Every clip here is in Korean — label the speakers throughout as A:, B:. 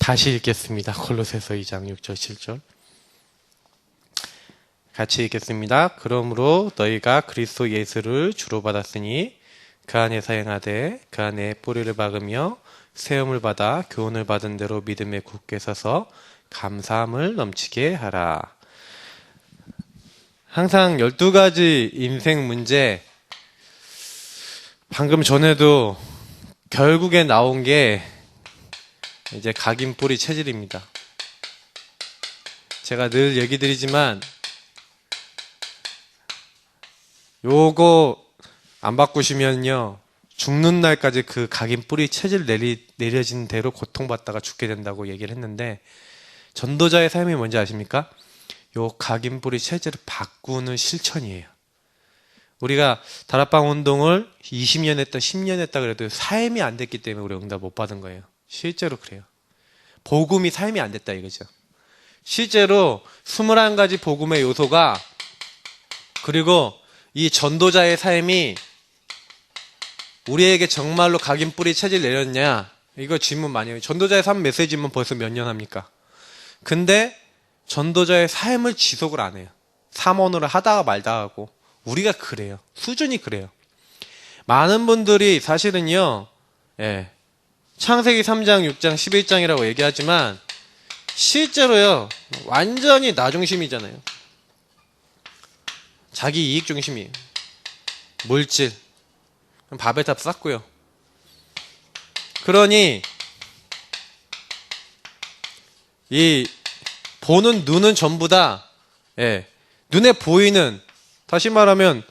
A: 다시 읽겠습니다. 골로새서 2장 6절 7절. 같이 읽겠습니다. 그러므로 너희가 그리스도 예수를 주로 받았으니 그 안에서 행하되 그 안에 뿌리를 박으며 세움을 받아 교훈을 받은 대로 믿음에 굳게 서서 감사함을 넘치게 하라. 항상 12가지 인생 문제, 방금 전에도 결국에 나온 게 이제 각인뿌리 체질입니다. 제가 늘 얘기 드리지만 요거 안 바꾸시면요 죽는 날까지 그 각인뿌리 체질 내려진 대로 고통받다가 죽게 된다고 얘기를 했는데, 전도자의 삶이 뭔지 아십니까? 요 각인뿌리 체질을 바꾸는 실천이에요. 우리가 다락방 운동을 20년 했다 10년 했다 그래도 삶이 안 됐기 때문에 우리 응답 못 받은 거예요. 실제로 그래요. 복음이 삶이 안 됐다 이거죠. 실제로 21가지 복음의 요소가, 그리고 이 전도자의 삶이 우리에게 정말로 각인뿌리 체질 내렸냐, 이거 질문 많이 해요. 전도자의 삶 메시지면 벌써 몇 년 합니까? 근데 전도자의 삶을 지속을 안 해요. 삼원으로 하다가 말다 하고. 우리가 그래요. 수준이 그래요. 많은 분들이 사실은요, 창세기 3장, 6장, 11장이라고 얘기하지만 실제로요 완전히 나 중심이잖아요. 자기 이익 중심이에요. 물질, 바벨탑 쌓고요. 그러니 이 보는 눈은 전부 다 눈에 보이는, 다시 말하면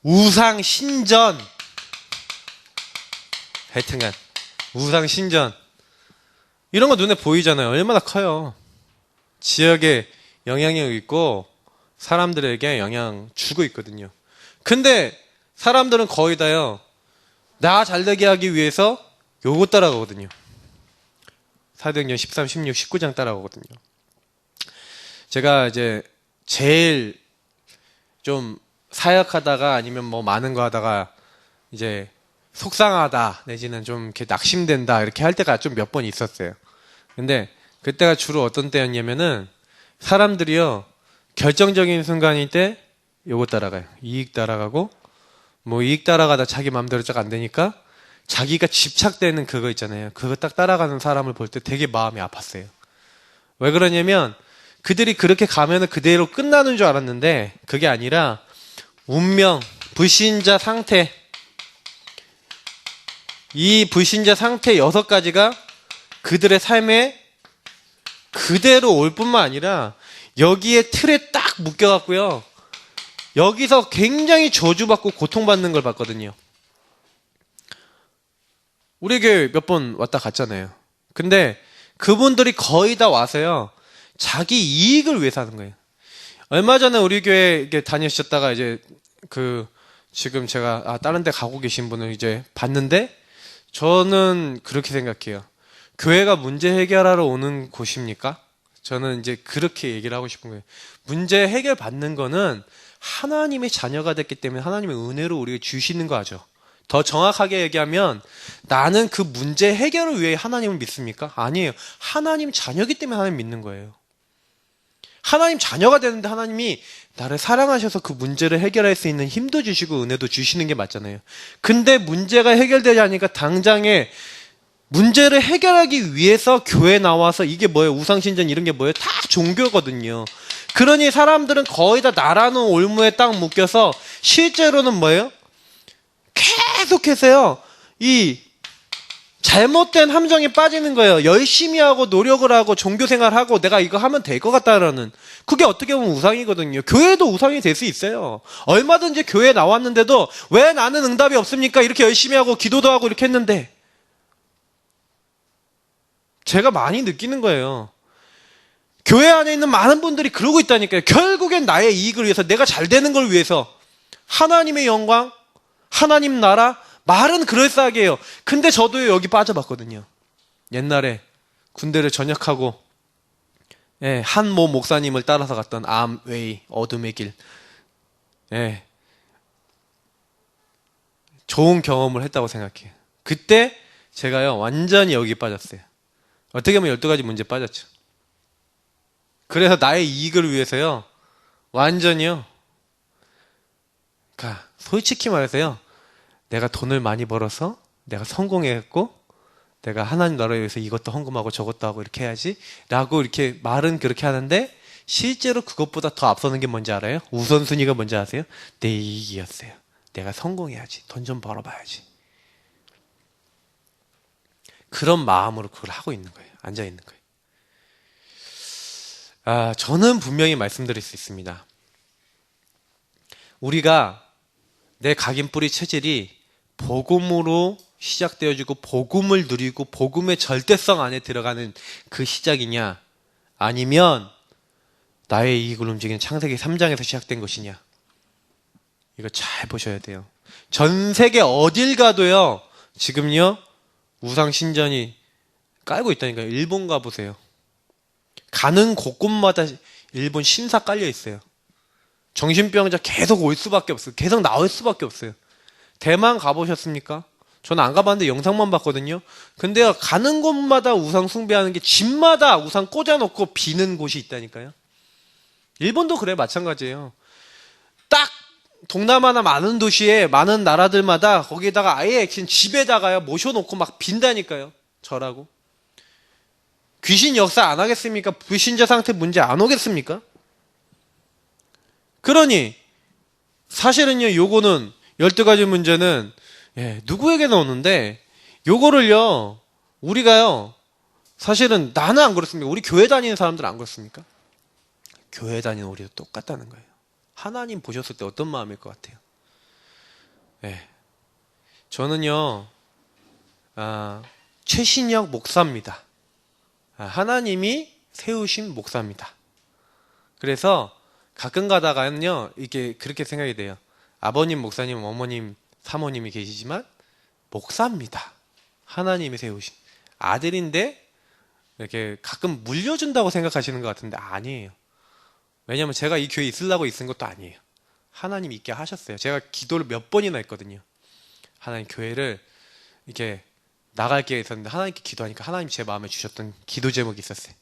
A: 우상 신전, 하여튼간 우상 신전 이런 거 눈에 보이잖아요. 얼마나 커요. 지역에 영향력 있고 사람들에게 영향 주고 있거든요. 근데 사람들은 거의 다요 나 잘되게 하기 위해서 요거 따라가거든요. 사도행전 13, 16, 19장 따라가거든요. 제가 이제 제일 좀 사역하다가 아니면 뭐 많은 거 하다가 이제 속상하다 내지는 좀 이렇게 낙심된다 이렇게 할 때가 좀 몇 번 있었어요. 근데 그때가 주로 어떤 때였냐면은 사람들이요 결정적인 순간일 때 요거 따라가요. 이익 따라가고, 뭐 이익 따라가다 자기 마음대로 쫙 안 되니까 자기가 집착되는 그거 있잖아요. 그거 딱 따라가는 사람을 볼 때 되게 마음이 아팠어요. 왜 그러냐면 그들이 그렇게 가면은 그대로 끝나는 줄 알았는데 그게 아니라 운명, 불신자 상태, 이 불신자 상태 6가지가 그들의 삶에 그대로 올 뿐만 아니라 여기에 틀에 딱 묶여갖고요 여기서 굉장히 저주받고 고통받는 걸 봤거든요. 우리 교회 몇 번 왔다 갔잖아요. 근데 그분들이 거의 다 와서요 자기 이익을 위해서 하는 거예요. 얼마 전에 우리 교회 다니셨다가 이제 지금 제가 다른 데 가고 계신 분을 이제 봤는데, 저는 그렇게 생각해요. 교회가 문제 해결하러 오는 곳입니까? 저는 이제 그렇게 얘기를 하고 싶은 거예요. 문제 해결 받는 거는 하나님의 자녀가 됐기 때문에 하나님의 은혜로 우리가 주시는 거 하죠. 더 정확하게 얘기하면 나는 그 문제 해결을 위해 하나님을 믿습니까? 아니에요. 하나님 자녀이기 때문에 하나님 믿는 거예요. 하나님 자녀가 되는데 하나님이 나를 사랑하셔서 그 문제를 해결할 수 있는 힘도 주시고 은혜도 주시는 게 맞잖아요. 근데 문제가 해결되지 않으니까 당장에 문제를 해결하기 위해서 교회에 나와서 이게 뭐예요? 우상신전 이런 게 뭐예요? 다 종교거든요. 그러니 사람들은 거의 다 나라는 올무에 딱 묶여서 실제로는 뭐예요? 계속해서요 이 잘못된 함정에 빠지는 거예요. 열심히 하고 노력을 하고 종교생활하고 내가 이거 하면 될 것 같다라는, 그게 어떻게 보면 우상이거든요. 교회도 우상이 될 수 있어요. 얼마든지 교회에 나왔는데도 왜 나는 응답이 없습니까? 이렇게 열심히 하고 기도도 하고 이렇게 했는데, 제가 많이 느끼는 거예요. 교회 안에 있는 많은 분들이 그러고 있다니까요. 결국엔 나의 이익을 위해서, 내가 잘 되는 걸 위해서, 하나님의 영광, 하나님 나라, 말은 그럴싸하게 해요. 근데 저도 여기 빠져봤거든요. 옛날에 군대를 전역하고 한 모 목사님을 따라서 갔던 암웨이, 어둠의 길, 좋은 경험을 했다고 생각해요. 그때 제가요 완전히 여기 빠졌어요. 어떻게 보면 12가지 문제에 빠졌죠. 그래서 나의 이익을 위해서요, 완전히요, 그러니까 솔직히 말해서요, 내가 돈을 많이 벌어서 내가 성공했고 내가 하나님 나라를 위해서 이것도 헌금하고 저것도 하고 이렇게 해야지 라고 이렇게 말은 그렇게 하는데 실제로 그것보다 더 앞서는 게 뭔지 알아요? 우선순위가 뭔지 아세요? 내 이익이었어요. 내가 성공해야지. 돈 좀 벌어봐야지. 그런 마음으로 그걸 하고 있는 거예요. 앉아 있는 거예요. 저는 분명히 말씀드릴 수 있습니다. 우리가 내 각인뿌리 체질이 복음으로 시작되어지고 복음을 누리고 복음의 절대성 안에 들어가는 그 시작이냐, 아니면 나의 이익을 움직이는 창세기 3장에서 시작된 것이냐, 이거 잘 보셔야 돼요. 전 세계 어딜 가도요, 지금요 우상 신전이 깔고 있다니까요. 일본 가보세요. 가는 곳곳마다 일본 신사 깔려 있어요. 정신병자 계속 올 수밖에 없어요. 계속 나올 수밖에 없어요. 대만 가보셨습니까? 저는 안 가봤는데 영상만 봤거든요. 근데 가는 곳마다 우상 숭배하는 게 집마다 우상 꽂아놓고 비는 곳이 있다니까요. 일본도 그래, 마찬가지예요. 딱 동남아나 많은 도시에 많은 나라들마다 거기에다가 아예 집에다가요 모셔놓고 막 빈다니까요. 절하고. 귀신 역사 안 하겠습니까? 불신자 상태 문제 안 오겠습니까? 그러니 사실은요, 요거는 12가지 문제는 누구에게나 오는데, 요거를요 우리가요 사실은 나는 안 그렇습니까? 우리 교회 다니는 사람들은 안 그렇습니까? 교회 다니는 우리도 똑같다는 거예요. 하나님 보셨을 때 어떤 마음일 것 같아요? 저는요 최신혁 목사입니다. 하나님이 세우신 목사입니다. 그래서 가끔 가다가는요 이게 그렇게 생각이 돼요. 아버님, 목사님, 어머님, 사모님이 계시지만 목사입니다. 하나님이 세우신 아들인데 이렇게 가끔 물려준다고 생각하시는 것 같은데 아니에요. 왜냐하면 제가 이 교회에 있으려고 있은 것도 아니에요. 하나님 있게 하셨어요. 제가 기도를 몇 번이나 했거든요. 하나님, 교회를 이렇게 나갈 기회가 있었는데 하나님께 기도하니까 하나님 제 마음에 주셨던 기도 제목이 있었어요.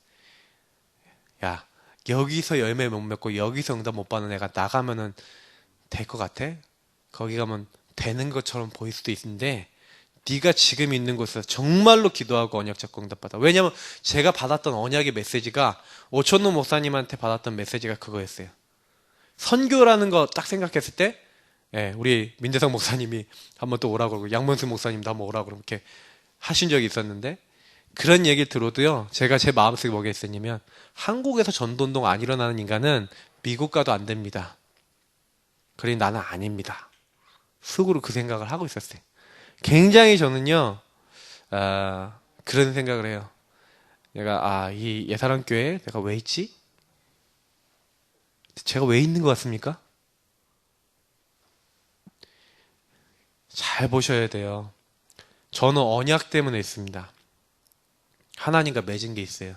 A: 야, 여기서 열매 못 맺고 여기서 응답 못 받는 애가 나가면은 될 것 같아? 거기 가면 되는 것처럼 보일 수도 있는데 네가 지금 있는 곳에서 정말로 기도하고 언약 잡고 응답받아. 왜냐면 제가 받았던 언약의 메시지가 오천노 목사님한테 받았던 메시지가 그거였어요. 선교라는 거 딱 생각했을 때 우리 민대성 목사님이 한번 또 오라고 그러고 양문수 목사님도 한번 오라고 그러고 이렇게 하신 적이 있었는데, 그런 얘기 들어도요 제가 제 마음속에 뭐가 있었냐면, 한국에서 전도운동 안 일어나는 인간은 미국 가도 안 됩니다. 그러니 나는 아닙니다. 속으로 그 생각을 하고 있었어요. 굉장히 저는요 그런 생각을 해요. 내가 이 예사랑교회에 내가 왜 있지? 제가 왜 있는 것 같습니까? 잘 보셔야 돼요. 저는 언약 때문에 있습니다. 하나님과 맺은 게 있어요.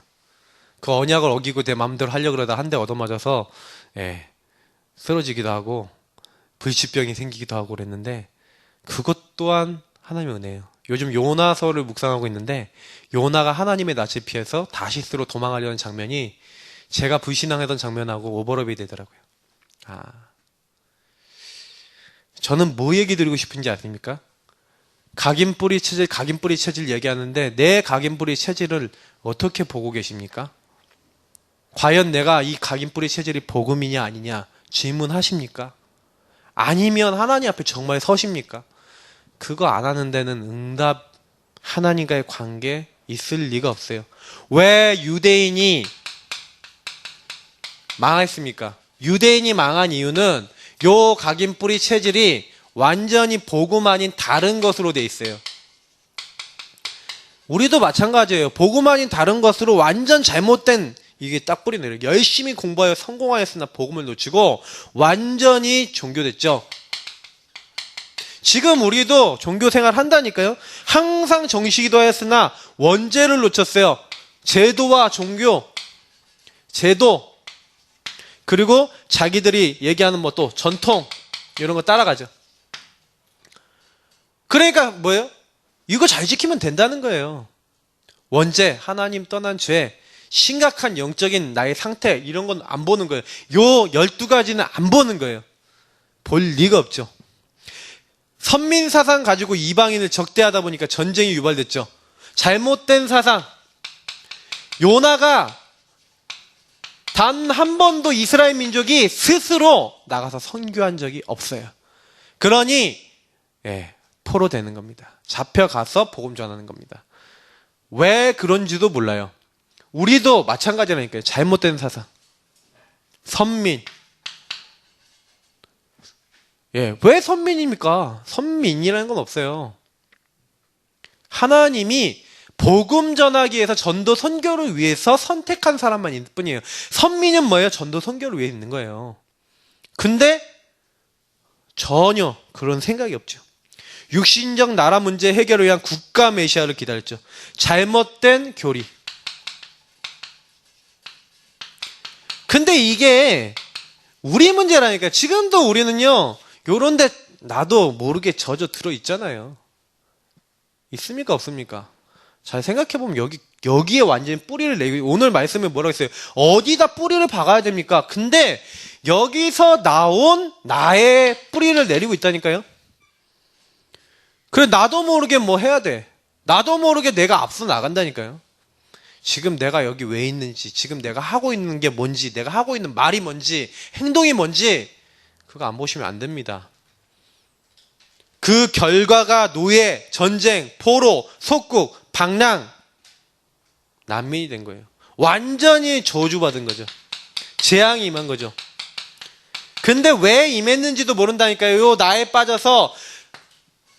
A: 그 언약을 어기고 내 마음대로 하려고 그러다 한 대 얻어맞아서 쓰러지기도 하고 불치병이 생기기도 하고 그랬는데, 그것 또한 하나님의 은혜예요. 요즘 요나서를 묵상하고 있는데, 요나가 하나님의 낯을 피해서 다시스로 도망하려는 장면이 제가 불신앙하던 장면하고 오버랩이 되더라고요. 저는 뭐 얘기 드리고 싶은지 아십니까? 각인뿌리 체질 얘기하는데, 내 각인뿌리 체질을 어떻게 보고 계십니까? 과연 내가 이 각인뿌리 체질이 복음이냐 아니냐 질문하십니까? 아니면 하나님 앞에 정말 서십니까? 그거 안 하는 데는 응답, 하나님과의 관계 있을 리가 없어요. 왜 유대인이 망했습니까? 유대인이 망한 이유는 요 각인뿌리 체질이 완전히 복음 아닌 다른 것으로 돼 있어요. 우리도 마찬가지예요. 복음 아닌 다른 것으로 완전 잘못된, 이게 딱 뿌리 내려요. 열심히 공부하여 성공하였으나 복음을 놓치고 완전히 종교됐죠. 지금 우리도 종교생활 한다니까요. 항상 정식기도 하였으나 원죄를 놓쳤어요. 제도와 종교, 제도, 그리고 자기들이 얘기하는 뭐 또 전통 이런 거 따라가죠. 그러니까 뭐예요? 이거 잘 지키면 된다는 거예요. 원죄, 하나님 떠난 죄, 심각한 영적인 나의 상태 이런 건 안 보는 거예요. 요 12가지는 안 보는 거예요. 볼 리가 없죠. 선민 사상 가지고 이방인을 적대하다 보니까 전쟁이 유발됐죠. 잘못된 사상. 요나가 단 한 번도 이스라엘 민족이 스스로 나가서 선교한 적이 없어요. 그러니 포로되는 겁니다. 잡혀가서 복음 전하는 겁니다. 왜 그런지도 몰라요. 우리도 마찬가지라니까요. 잘못된 사상. 선민. 왜 선민입니까? 선민이라는 건 없어요. 하나님이 복음 전하기 위해서 전도 선교를 위해서 선택한 사람만 있을 뿐이에요. 선민은 뭐예요? 전도 선교를 위해 있는 거예요. 근데 전혀 그런 생각이 없죠. 육신적 나라 문제 해결을 위한 국가 메시아를 기다렸죠. 잘못된 교리. 근데 이게 우리 문제라니까. 지금도 우리는요, 요런데 나도 모르게 젖어 들어 있잖아요. 있습니까? 없습니까? 잘 생각해보면 여기에 완전히 뿌리를 내고, 오늘 말씀에 뭐라고 했어요? 어디다 뿌리를 박아야 됩니까? 근데 여기서 나온 나의 뿌리를 내리고 있다니까요? 그래, 나도 모르게 뭐 해야 돼. 나도 모르게 내가 앞서 나간다니까요. 지금 내가 여기 왜 있는지, 지금 내가 하고 있는 게 뭔지, 내가 하고 있는 말이 뭔지, 행동이 뭔지, 그거 안 보시면 안 됩니다. 그 결과가 노예, 전쟁, 포로, 속국, 방랑, 난민이 된 거예요. 완전히 저주받은 거죠. 재앙이 임한 거죠. 근데 왜 임했는지도 모른다니까요. 요 나에 빠져서,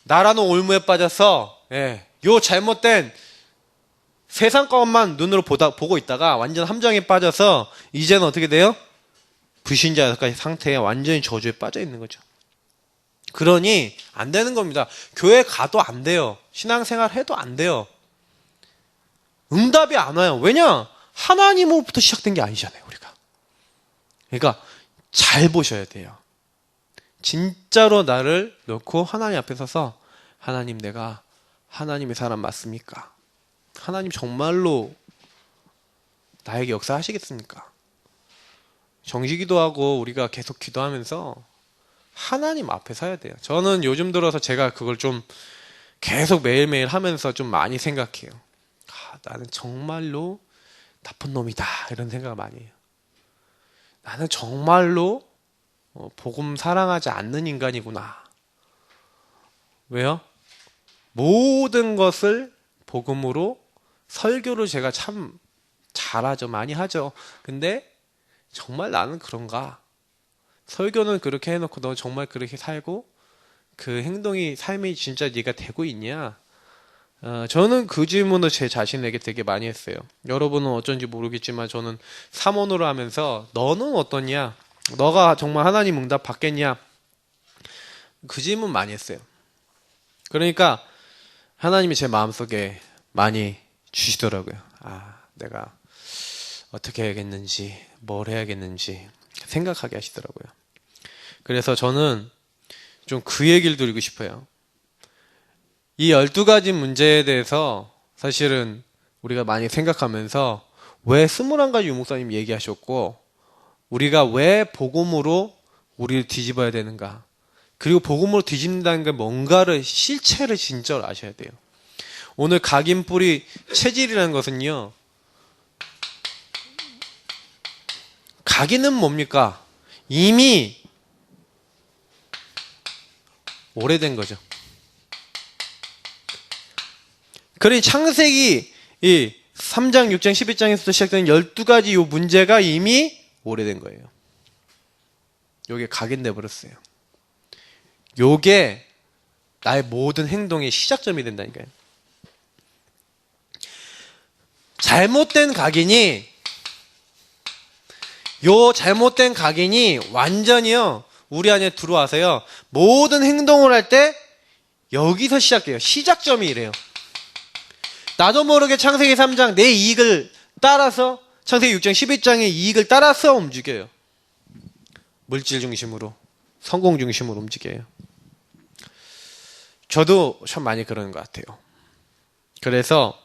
A: 나라는 올무에 빠져서, 요 잘못된 세상 것만 눈으로 보고 있다가 완전 함정에 빠져서 이제는 어떻게 돼요? 불신자의 상태에 완전히 저주에 빠져 있는 거죠. 그러니 안 되는 겁니다. 교회 가도 안 돼요. 신앙생활 해도 안 돼요. 응답이 안 와요. 왜냐? 하나님으로부터 시작된 게 아니잖아요, 우리가. 그러니까 잘 보셔야 돼요. 진짜로 나를 놓고 하나님 앞에 서서, 하나님, 내가 하나님의 사람 맞습니까? 하나님 정말로 나에게 역사하시겠습니까? 정시기도 하고 우리가 계속 기도하면서 하나님 앞에 서야 돼요. 저는 요즘 들어서 제가 그걸 좀 계속 매일매일 하면서 좀 많이 생각해요. 나는 정말로 나쁜 놈이다, 이런 생각을 많이 해요. 나는 정말로 복음 사랑하지 않는 인간이구나. 왜요? 모든 것을 복음으로, 설교를 제가 참 잘하죠. 많이 하죠. 근데 정말 나는 그런가? 설교는 그렇게 해놓고 너 정말 그렇게 살고 그 행동이, 삶이 진짜 네가 되고 있냐? 저는 그 질문을 제 자신에게 되게 많이 했어요. 여러분은 어쩐지 모르겠지만 저는 사모노를 하면서 너는 어떠냐? 너가 정말 하나님 응답 받겠냐? 그 질문 많이 했어요. 그러니까 하나님이 제 마음속에 많이 주시더라고요. 내가 어떻게 해야겠는지, 뭘 해야겠는지 생각하게 하시더라고요. 그래서 저는 좀 그 얘기를 드리고 싶어요. 이 12가지 문제에 대해서 사실은 우리가 많이 생각하면서 왜 21가지 유목사님 얘기하셨고, 우리가 왜 복음으로 우리를 뒤집어야 되는가, 그리고 복음으로 뒤집는다는 게 뭔가를, 실체를 진짜로 아셔야 돼요. 오늘 각인뿌리 체질이라는 것은요, 각인은 뭡니까? 이미 오래된 거죠. 그러니 창세기 3장, 6장, 11장에서부터 시작된 12가지 요 문제가 이미 오래된 거예요. 요게 각인돼 버렸어요. 요게 나의 모든 행동의 시작점이 된다니까요. 잘못된 각인이, 요 잘못된 각인이 완전히요, 우리 안에 들어와서요, 모든 행동을 할 때 여기서 시작해요. 시작점이 이래요. 나도 모르게 창세기 3장 내 이익을 따라서, 창세기 6장 11장의 이익을 따라서 움직여요. 물질 중심으로, 성공 중심으로 움직여요. 저도 참 많이 그러는 것 같아요. 그래서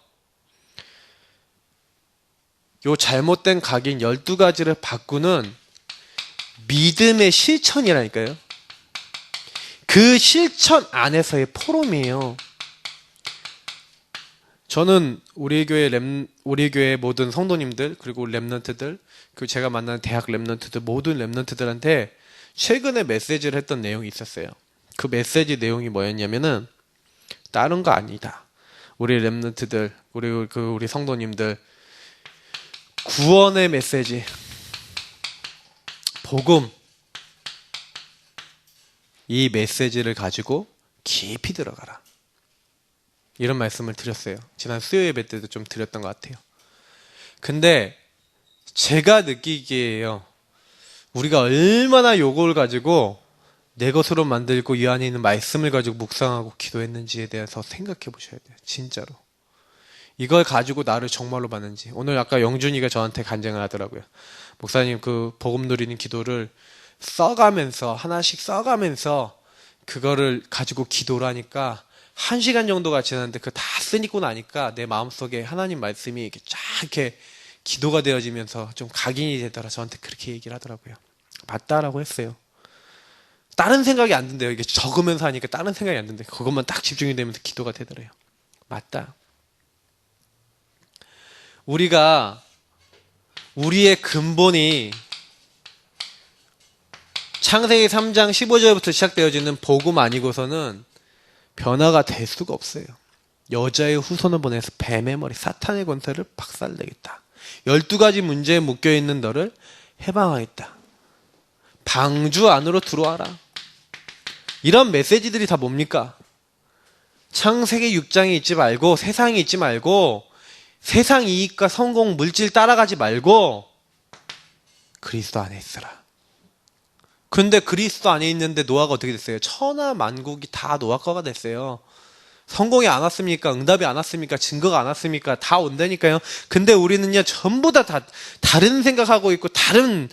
A: 요 잘못된 각인 12가지를 바꾸는 믿음의 실천이라니까요. 그 실천 안에서의 포럼이에요. 저는 우리 교회 모든 성도님들, 그리고 랩런트들, 그리고 제가 만나는 대학 랩런트들, 모든 랩런트들한테 최근에 메시지를 했던 내용이 있었어요. 그 메시지 내용이 뭐였냐면은 다른 거 아니다. 우리 랩런트들, 우리 성도님들, 구원의 메시지, 복음, 이 메시지를 가지고 깊이 들어가라. 이런 말씀을 드렸어요. 지난 수요 예배 때도 좀 드렸던 것 같아요. 근데 제가 느끼기에요. 우리가 얼마나 요걸 가지고 내 것으로 만들고 이 안에 있는 말씀을 가지고 묵상하고 기도했는지에 대해서 생각해 보셔야 돼요. 진짜로. 이걸 가지고 나를 정말로 봤는지. 오늘 아까 영준이가 저한테 간증을 하더라고요. 목사님, 그 복음 누리는 기도를 써가면서, 하나씩 써가면서 그거를 가지고 기도를 하니까 1시간 정도가 지났는데 그거 다 쓰고 나니까 내 마음속에 하나님 말씀이 이렇게 쫙 이렇게 기도가 되어지면서 좀 각인이 되더라. 저한테 그렇게 얘기를 하더라고요. 맞다라고 했어요. 다른 생각이 안 든대요. 이게 적으면서 하니까 다른 생각이 안 든대. 그것만 딱 집중이 되면서 기도가 되더래요. 맞다. 우리가 우리의 근본이 창세기 3장 15절부터 시작되어지는 복음 아니고서는 변화가 될 수가 없어요. 여자의 후손을 보내서 뱀의 머리 사탄의 권세를 박살내겠다. 12가지 문제에 묶여있는 너를 해방하겠다. 방주 안으로 들어와라. 이런 메시지들이 다 뭡니까? 창세기 6장에 있지 말고, 세상에 있지 말고, 세상 이익과 성공, 물질 따라가지 말고 그리스도 안에 있어라. 근데 그리스도 안에 있는데 노아가 어떻게 됐어요? 천하 만국이 다 노아 거가 됐어요. 성공이 안 왔습니까? 응답이 안 왔습니까? 증거가 안 왔습니까? 다 온다니까요. 근데 우리는요, 전부 다 다른 생각하고 있고 다른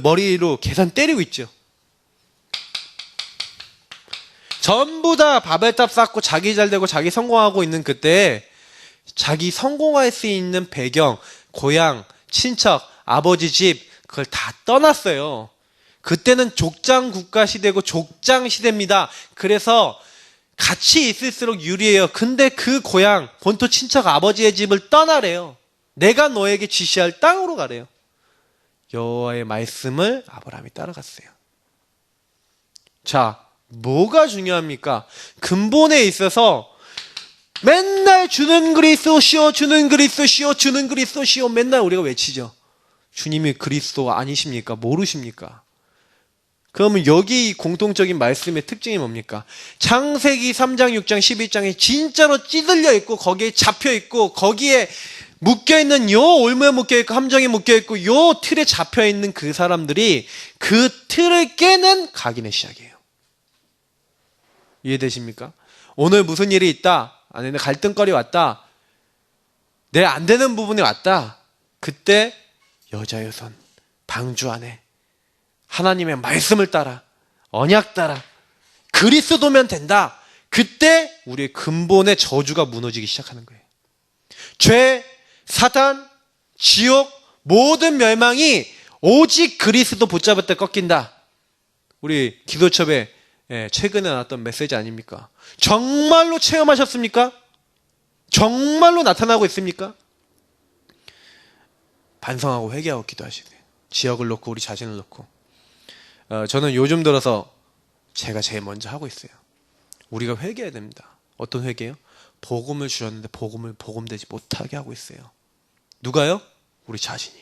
A: 머리로 계산 때리고 있죠. 전부 다 바벨탑 쌓고 자기 잘 되고 자기 성공하고 있는 그때 자기 성공할 수 있는 배경, 고향, 친척, 아버지 집 그걸 다 떠났어요. 그때는 족장 국가 시대고 족장 시대입니다. 그래서 같이 있을수록 유리해요. 근데 그 고향, 본토 친척 아버지의 집을 떠나래요. 내가 너에게 지시할 땅으로 가래요. 여호와의 말씀을 아브라함이 따라갔어요. 자, 뭐가 중요합니까? 근본에 있어서 맨날 주는 그리스도시오, 주는 그리스도시오, 주는 그리스도시오 맨날 우리가 외치죠. 주님이 그리스도 아니십니까? 모르십니까? 그러면 여기 공통적인 말씀의 특징이 뭡니까? 창세기 3장, 6장, 11장에 진짜로 찌들려 있고 거기에 잡혀 있고 거기에 묶여있는 요 올무에 묶여있고 함정에 묶여있고 요 틀에 잡혀있는 그 사람들이 그 틀을 깨는 각인의 시작이에요. 이해되십니까? 오늘 무슨 일이 있다. 아니, 갈등거리 왔다. 내 안 되는 부분이 왔다. 그때 여자의 손, 방주 안에 하나님의 말씀을 따라, 언약 따라, 그리스도면 된다. 그때 우리의 근본의 저주가 무너지기 시작하는 거예요. 죄, 사탄, 지옥, 모든 멸망이 오직 그리스도 붙잡을 때 꺾인다. 우리 기도첩에 최근에 나왔던 메시지 아닙니까? 정말로 체험하셨습니까? 정말로 나타나고 있습니까? 반성하고 회개하고 기도하시세요. 지역을 놓고 우리 자신을 놓고. 저는 요즘 들어서 제가 제일 먼저 하고 있어요. 우리가 회개해야 됩니다. 어떤 회개요? 복음을 주셨는데 복음을 복음되지 못하게 하고 있어요. 누가요? 우리 자신이.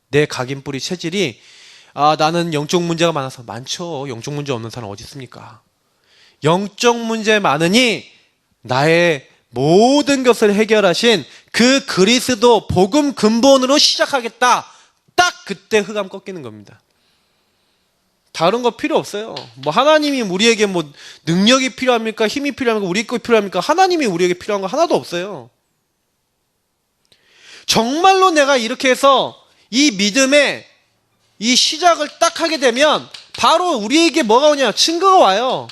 A: 내 각인뿌리 체질이 나는 영적 문제가 많아서. 많죠. 영적 문제 없는 사람 어디 있습니까? 영적 문제 많으니 나의 모든 것을 해결하신 그 그리스도 복음 근본으로 시작하겠다. 딱 그때 흑암 꺾이는 겁니다. 다른 거 필요 없어요. 뭐 하나님이 우리에게 뭐 능력이 필요합니까? 힘이 필요합니까? 우리 거 필요합니까? 하나님이 우리에게 필요한 거 하나도 없어요. 정말로 내가 이렇게 해서 이 믿음의 이 시작을 딱 하게 되면 바로 우리에게 뭐가 오냐? 증거가 와요.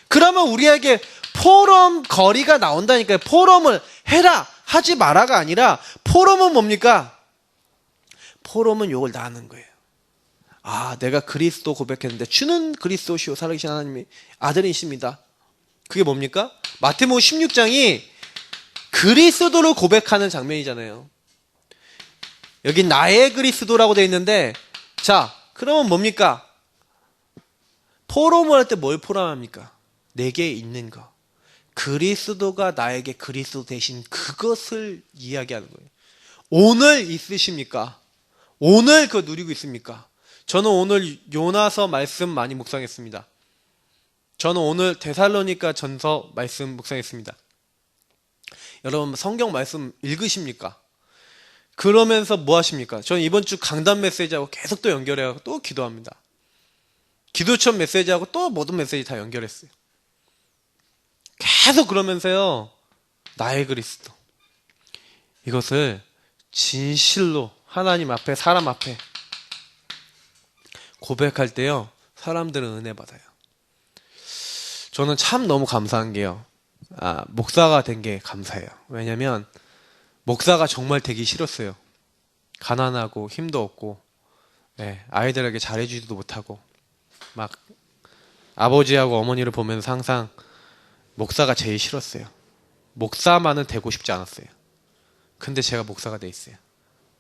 A: 그러면 우리에게 포럼 거리가 나온다니까요. 포럼을 해라, 하지 마라가 아니라 포럼은 뭡니까? 포럼은 욕을 다 하는 거예요. 아, 내가 그리스도 고백했는데 주는 그리스도시요 살아계신 하나님의 아들이십니다. 그게 뭡니까? 마태복음 16장이 그리스도를 고백하는 장면이잖아요. 여기 나의 그리스도라고 되어 있는데, 자, 그러면 뭡니까? 포럼을 할 때 뭘 포럼합니까? 내게 있는 거. 그리스도가 나에게 그리스도 대신 그것을 이야기하는 거예요. 오늘 있으십니까? 오늘 그거 누리고 있습니까? 저는 오늘 요나서 말씀 많이 묵상했습니다. 저는 오늘 데살로니가 전서 말씀 묵상했습니다. 여러분 성경 말씀 읽으십니까? 그러면서 뭐 하십니까? 저는 이번 주 강단 메시지하고 계속 또 연결해서 또 기도합니다. 기도천 메시지하고 또 모든 메시지 다 연결했어요. 계속 그러면서요, 나의 그리스도. 이것을 진실로 하나님 앞에, 사람 앞에 고백할 때요, 사람들은 은혜 받아요. 저는 참 너무 감사한 게요, 목사가 된 게 감사해요. 왜냐면 목사가 정말 되기 싫었어요. 가난하고 힘도 없고, 아이들에게 잘해주지도 못하고, 막 아버지하고 어머니를 보면서 항상 목사가 제일 싫었어요. 목사만은 되고 싶지 않았어요. 근데 제가 목사가 돼 있어요.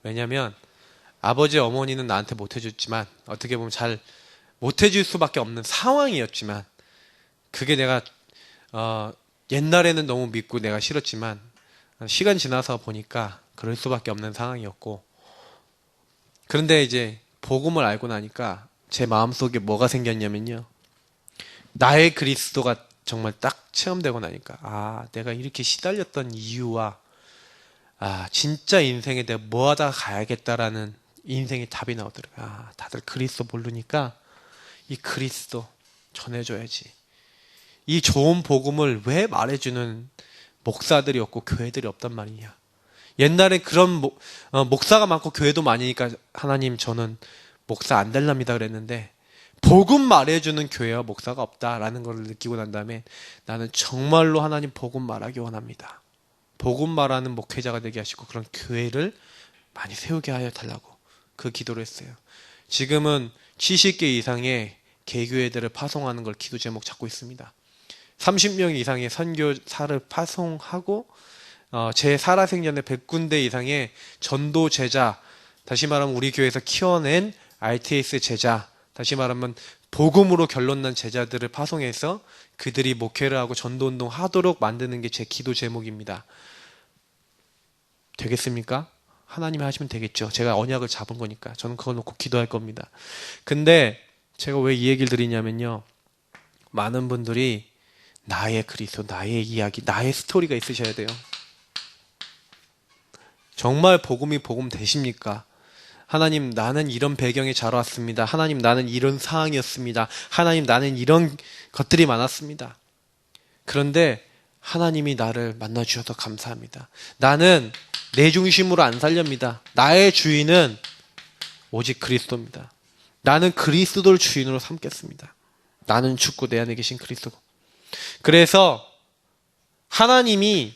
A: 왜냐면 아버지 어머니는 나한테 못해줬지만, 어떻게 보면 잘 못해줄 수밖에 없는 상황이었지만, 그게 내가 옛날에는 너무 믿고 내가 싫었지만 시간 지나서 보니까 그럴 수밖에 없는 상황이었고, 그런데 이제 복음을 알고 나니까 제 마음속에 뭐가 생겼냐면요, 나의 그리스도가 정말 딱 체험되고 나니까, 내가 이렇게 시달렸던 이유와 진짜 인생에 내가 뭐 하다가 가야겠다라는 인생의 답이 나오더라고요. 다들 그리스도 모르니까 이 그리스도 전해줘야지. 이 좋은 복음을 왜 말해주는 목사들이 없고 교회들이 없단 말이냐. 옛날에 그런 목사가 많고 교회도 많으니까 하나님 저는 목사 안 될랍니다 그랬는데, 복음 말해주는 교회와 목사가 없다라는 걸 느끼고 난 다음에 나는 정말로 하나님 복음 말하기 원합니다. 복음 말하는 목회자가 되게 하시고 그런 교회를 많이 세우게 하여 달라고 그 기도를 했어요. 지금은 70개 이상의 개교회들을 파송하는 걸 기도 제목 잡고 있습니다. 30명 이상의 선교사를 파송하고 제 살아생전에 100군데 이상의 전도 제자, 다시 말하면 우리 교회에서 키워낸 RTS 제자, 다시 말하면 복음으로 결론난 제자들을 파송해서 그들이 목회를 하고 전도운동 하도록 만드는 게 제 기도 제목입니다. 되겠습니까? 하나님이 하시면 되겠죠. 제가 언약을 잡은 거니까 저는 그거 놓고 기도할 겁니다. 근데 제가 왜 이 얘기를 드리냐면요, 많은 분들이 나의 그리스도, 나의 이야기, 나의 스토리가 있으셔야 돼요. 정말 복음이 복음 되십니까? 하나님 나는 이런 배경에 자라왔습니다. 하나님 나는 이런 상황이었습니다. 하나님 나는 이런 것들이 많았습니다. 그런데 하나님이 나를 만나주셔서 감사합니다. 나는 내 중심으로 안 살렵니다. 나의 주인은 오직 그리스도입니다. 나는 그리스도를 주인으로 삼겠습니다. 나는 죽고 내 안에 계신 그리스도. 그래서 하나님이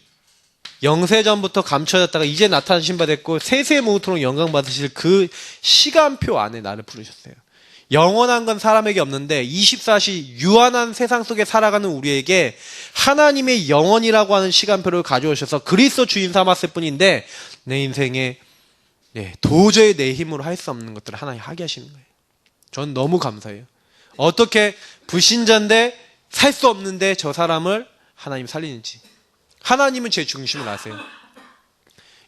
A: 영세전부터 감춰졌다가 이제 나타나신 바 됐고 세세무토록 영광 받으실 그 시간표 안에 나를 부르셨어요. 영원한 건 사람에게 없는데 24시 유한한 세상 속에 살아가는 우리에게 하나님의 영원이라고 하는 시간표를 가져오셔서 그리스도 주인 삼았을 뿐인데, 내 인생에 도저히 내 힘으로 할 수 없는 것들을 하나님 하게 하시는 거예요. 전 너무 감사해요. 어떻게 불신자인데 살 수 없는데 저 사람을 하나님 살리는지. 하나님은 제 중심을 아세요.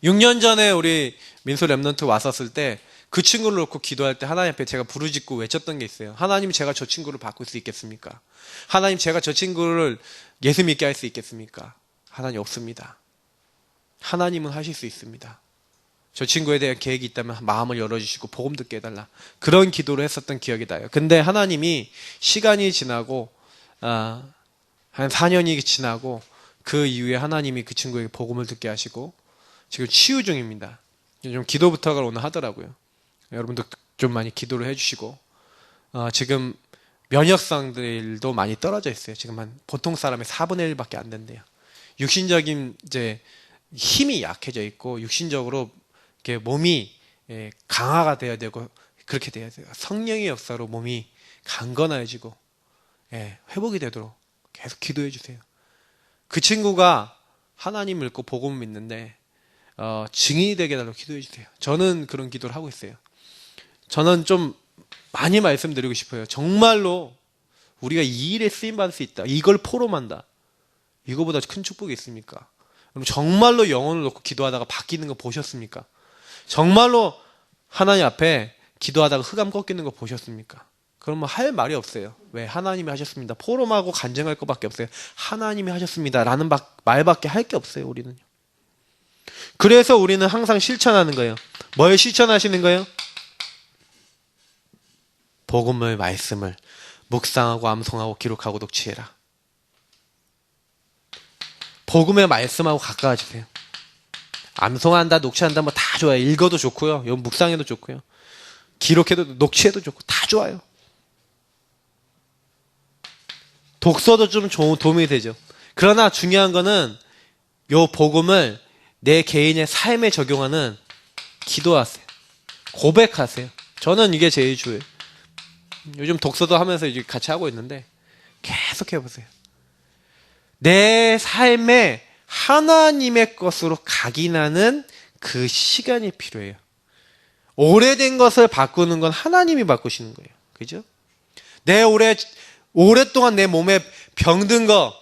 A: 6년 전에 우리 민소 랩넌트 왔었을 때 그 친구를 놓고 기도할 때 하나님 앞에 제가 부르짖고 외쳤던 게 있어요. 하나님 제가 저 친구를 바꿀 수 있겠습니까? 하나님 제가 저 친구를 예수 믿게 할 수 있겠습니까? 하나님 없습니다. 하나님은 하실 수 있습니다. 저 친구에 대한 계획이 있다면 마음을 열어주시고 복음 듣게 해달라. 그런 기도를 했었던 기억이 나요. 근데 하나님이 시간이 지나고 한 4년이 지나고 그 이후에 하나님이 그 친구에게 복음을 듣게 하시고 지금 치유 중입니다. 좀 기도 부탁을 오늘 하더라고요. 여러분도 좀 많이 기도를 해주시고, 지금 면역성들도 많이 떨어져 있어요. 지금 한 보통 사람의 4분의 1밖에 안 된대요. 육신적인 이제 힘이 약해져 있고 육신적으로 이렇게 몸이 강화가 돼야 되고 그렇게 돼야 돼요. 성령의 역사로 몸이 강건해지고 회복이 되도록 계속 기도해 주세요. 그 친구가 하나님 믿고 복음을 믿는데 증인이 되게 달라고 기도해 주세요. 저는 그런 기도를 하고 있어요. 저는 좀 많이 말씀드리고 싶어요. 정말로 우리가 이 일에 쓰임받을 수 있다. 이걸 포럼한다. 이거보다 큰 축복이 있습니까? 그럼 정말로 영혼을 놓고 기도하다가 바뀌는 거 보셨습니까? 정말로 하나님 앞에 기도하다가 흑암 꺾이는 거 보셨습니까? 그러면 할 말이 없어요. 왜? 하나님이 하셨습니다. 포럼하고 간증할 것밖에 없어요. 하나님이 하셨습니다. 라는 말밖에 할 게 없어요, 우리는요. 그래서 우리는 항상 실천하는 거예요. 뭘 실천하시는 거예요? 복음을, 말씀을 묵상하고 암송하고 기록하고 녹취해라. 복음의 말씀하고 가까워지세요. 암송한다, 녹취한다 뭐 다 좋아요. 읽어도 좋고요. 묵상해도 좋고요. 기록해도 녹취해도 좋고 다 좋아요. 독서도 좀 도움이 되죠. 그러나 중요한 거는 요 복음을 내 개인의 삶에 적용하는 기도하세요. 고백하세요. 저는 이게 제일 중요해요. 요즘 독서도 하면서 이제 같이 하고 있는데 계속 해보세요. 내 삶에 하나님의 것으로 각인하는 그 시간이 필요해요. 오래된 것을 바꾸는 건 하나님이 바꾸시는 거예요. 그죠? 오랫동안 내 몸에 병든 거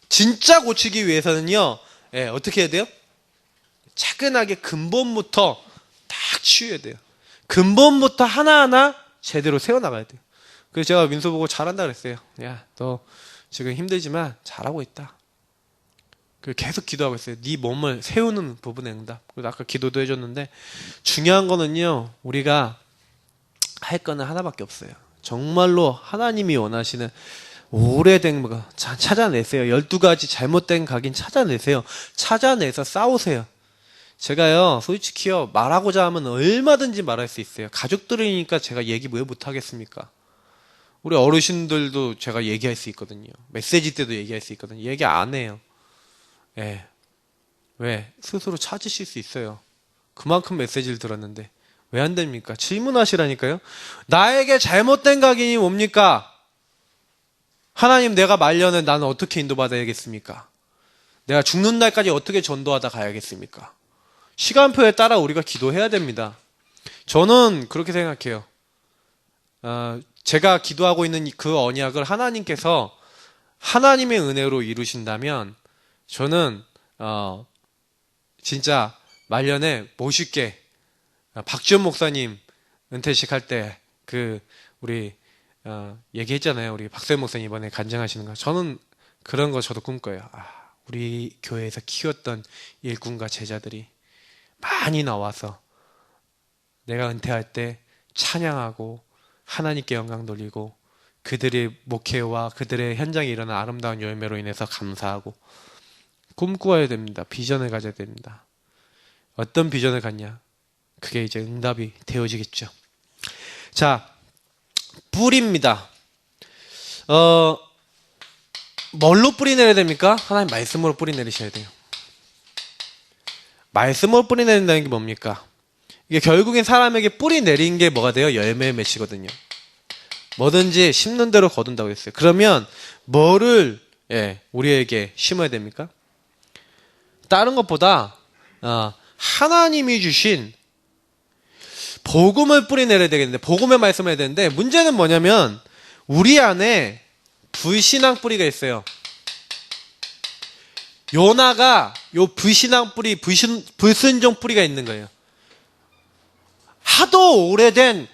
A: 진짜 고치기 위해서는요, 어떻게 해야 돼요? 차근하게 근본부터 딱 치워야 돼요. 근본부터 하나하나 제대로 세워나가야 돼요. 그래서 제가 민수 보고 잘한다 그랬어요. 야, 너 지금 힘들지만 잘하고 있다. 계속 기도하고 있어요. 네 몸을 세우는 부분의 응답. 그리고 아까 기도도 해줬는데 중요한 거는요, 우리가 할 거는 하나밖에 없어요. 정말로 하나님이 원하시는 오래된 거 찾아내세요. 12가지 잘못된 각인 찾아내세요. 찾아내서 싸우세요. 제가요, 솔직히요, 말하고자 하면 얼마든지 말할 수 있어요. 가족들이니까 제가 얘기 왜 못하겠습니까? 우리 어르신들도 제가 얘기할 수 있거든요. 메시지 때도 얘기할 수 있거든요. 얘기 안 해요. 왜? 스스로 찾으실 수 있어요. 그만큼 메시지를 들었는데 왜 안 됩니까? 질문하시라니까요. 나에게 잘못된 각인이 뭡니까? 하나님, 내가 말년에 나는 어떻게 인도받아야겠습니까? 내가 죽는 날까지 어떻게 전도하다 가야겠습니까? 시간표에 따라 우리가 기도해야 됩니다. 저는 그렇게 생각해요. 제가 기도하고 있는 그 언약을 하나님께서 하나님의 은혜로 이루신다면 저는 진짜 말년에 멋있게 박지원 목사님 은퇴식 할 때 우리 얘기했잖아요. 우리 박세현 목사님 이번에 간증하시는 거. 저는 그런 거 저도 꿈꿔요. 우리 교회에서 키웠던 일꾼과 제자들이 많이 나와서 내가 은퇴할 때 찬양하고 하나님께 영광 돌리고 그들의 목회와 그들의 현장에 일어난 아름다운 열매로 인해서 감사하고 꿈꾸어야 됩니다. 비전을 가져야 됩니다. 어떤 비전을 갖냐? 그게 이제 응답이 되어지겠죠. 자, 뿌리입니다. 뭘로 뿌리 내려야 됩니까? 하나님 말씀으로 뿌리 내리셔야 돼요. 말씀으로 뿌리 내린다는 게 뭡니까? 이게 결국엔 사람에게 뿌리 내린 게 뭐가 돼요? 열매에 맺히거든요. 뭐든지 심는 대로 거둔다고 했어요. 그러면 뭐를 우리에게 심어야 됩니까? 다른 것보다 하나님이 주신 복음을 뿌리 내려야 되겠는데, 복음의 말씀을 해야 되는데, 문제는 뭐냐면 우리 안에 불신앙 뿌리가 있어요. 요나가 요 불신앙 뿌리, 불순종 뿌리가 있는 거예요. 하도 오래된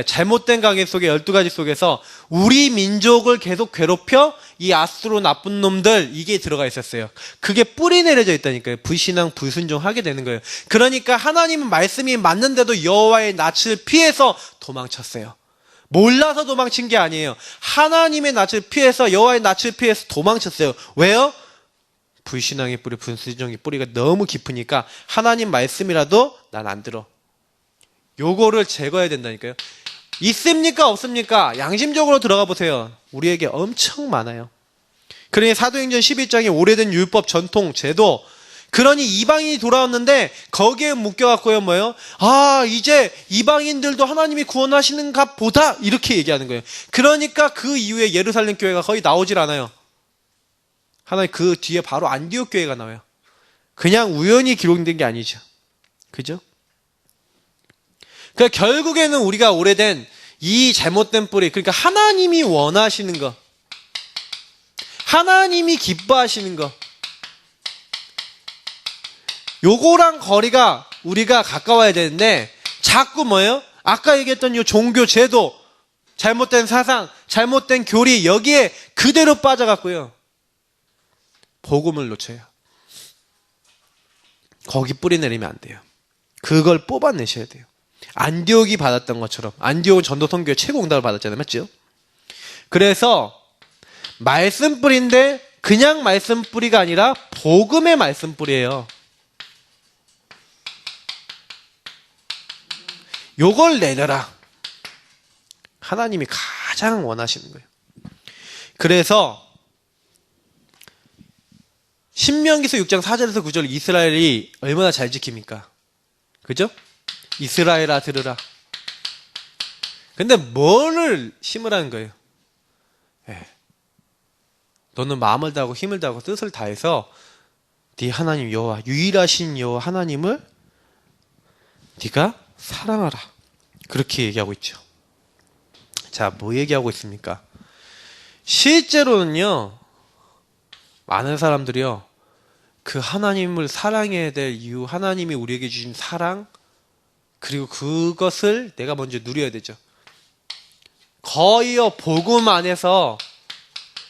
A: 잘못된 강의 속에 12가지 속에서 우리 민족을 계속 괴롭혀 이 아수르 나쁜 놈들, 이게 들어가 있었어요. 그게 뿌리 내려져 있다니까요. 불신앙, 불순종 하게 되는 거예요. 그러니까 하나님은 말씀이 맞는데도 여호와의 낯을 피해서 도망쳤어요. 몰라서 도망친 게 아니에요. 하나님의 낯을 피해서, 여호와의 낯을 피해서 도망쳤어요. 왜요? 불신앙의 뿌리, 불순종의 뿌리가 너무 깊으니까 하나님 말씀이라도 난 안 들어. 요거를 제거해야 된다니까요. 있습니까? 없습니까? 양심적으로 들어가 보세요. 우리에게 엄청 많아요. 그러니 사도행전 11장에 오래된 율법, 전통, 제도, 그러니 이방인이 돌아왔는데 거기에 묶여갖고요 뭐예요? 아 이제 이방인들도 하나님이 구원하시는가 보다 이렇게 얘기하는 거예요. 그러니까 그 이후에 예루살렘 교회가 거의 나오질 않아요. 하나님 그 뒤에 바로 안디옥 교회가 나와요. 그냥 우연히 기록된 게 아니죠. 그죠? 그러니까 결국에는 우리가 오래된 이 잘못된 뿌리, 그러니까 하나님이 원하시는 거, 하나님이 기뻐하시는 거, 요거랑 거리가 우리가 가까워야 되는데 자꾸 뭐예요? 아까 얘기했던 요 종교 제도, 잘못된 사상, 잘못된 교리 여기에 그대로 빠져갖고요 복음을 놓쳐요. 거기 뿌리 내리면 안 돼요. 그걸 뽑아내셔야 돼요. 안디옥이 받았던 것처럼. 안디옥은 전도통교회 최고 응답을 받았잖아요. 맞죠? 그래서 말씀 뿌리인데 그냥 말씀 뿌리가 아니라 복음의 말씀 뿌리예요. 요걸 내려라. 하나님이 가장 원하시는 거예요. 그래서 신명기서 6장 4절에서 9절 이스라엘이 얼마나 잘 지킵니까? 그죠? 이스라엘아 들으라. 근데 뭐를 심으라는 거예요? 너는 마음을 다하고 힘을 다하고 뜻을 다해서 네 하나님 여호와, 유일하신 여호와 하나님을 네가 사랑하라. 그렇게 얘기하고 있죠. 자, 뭐 얘기하고 있습니까? 실제로는요, 많은 사람들이요, 그 하나님을 사랑해야 될 이유, 하나님이 우리에게 주신 사랑, 그리고 그것을 내가 먼저 누려야 되죠. 거의요, 복음 안에서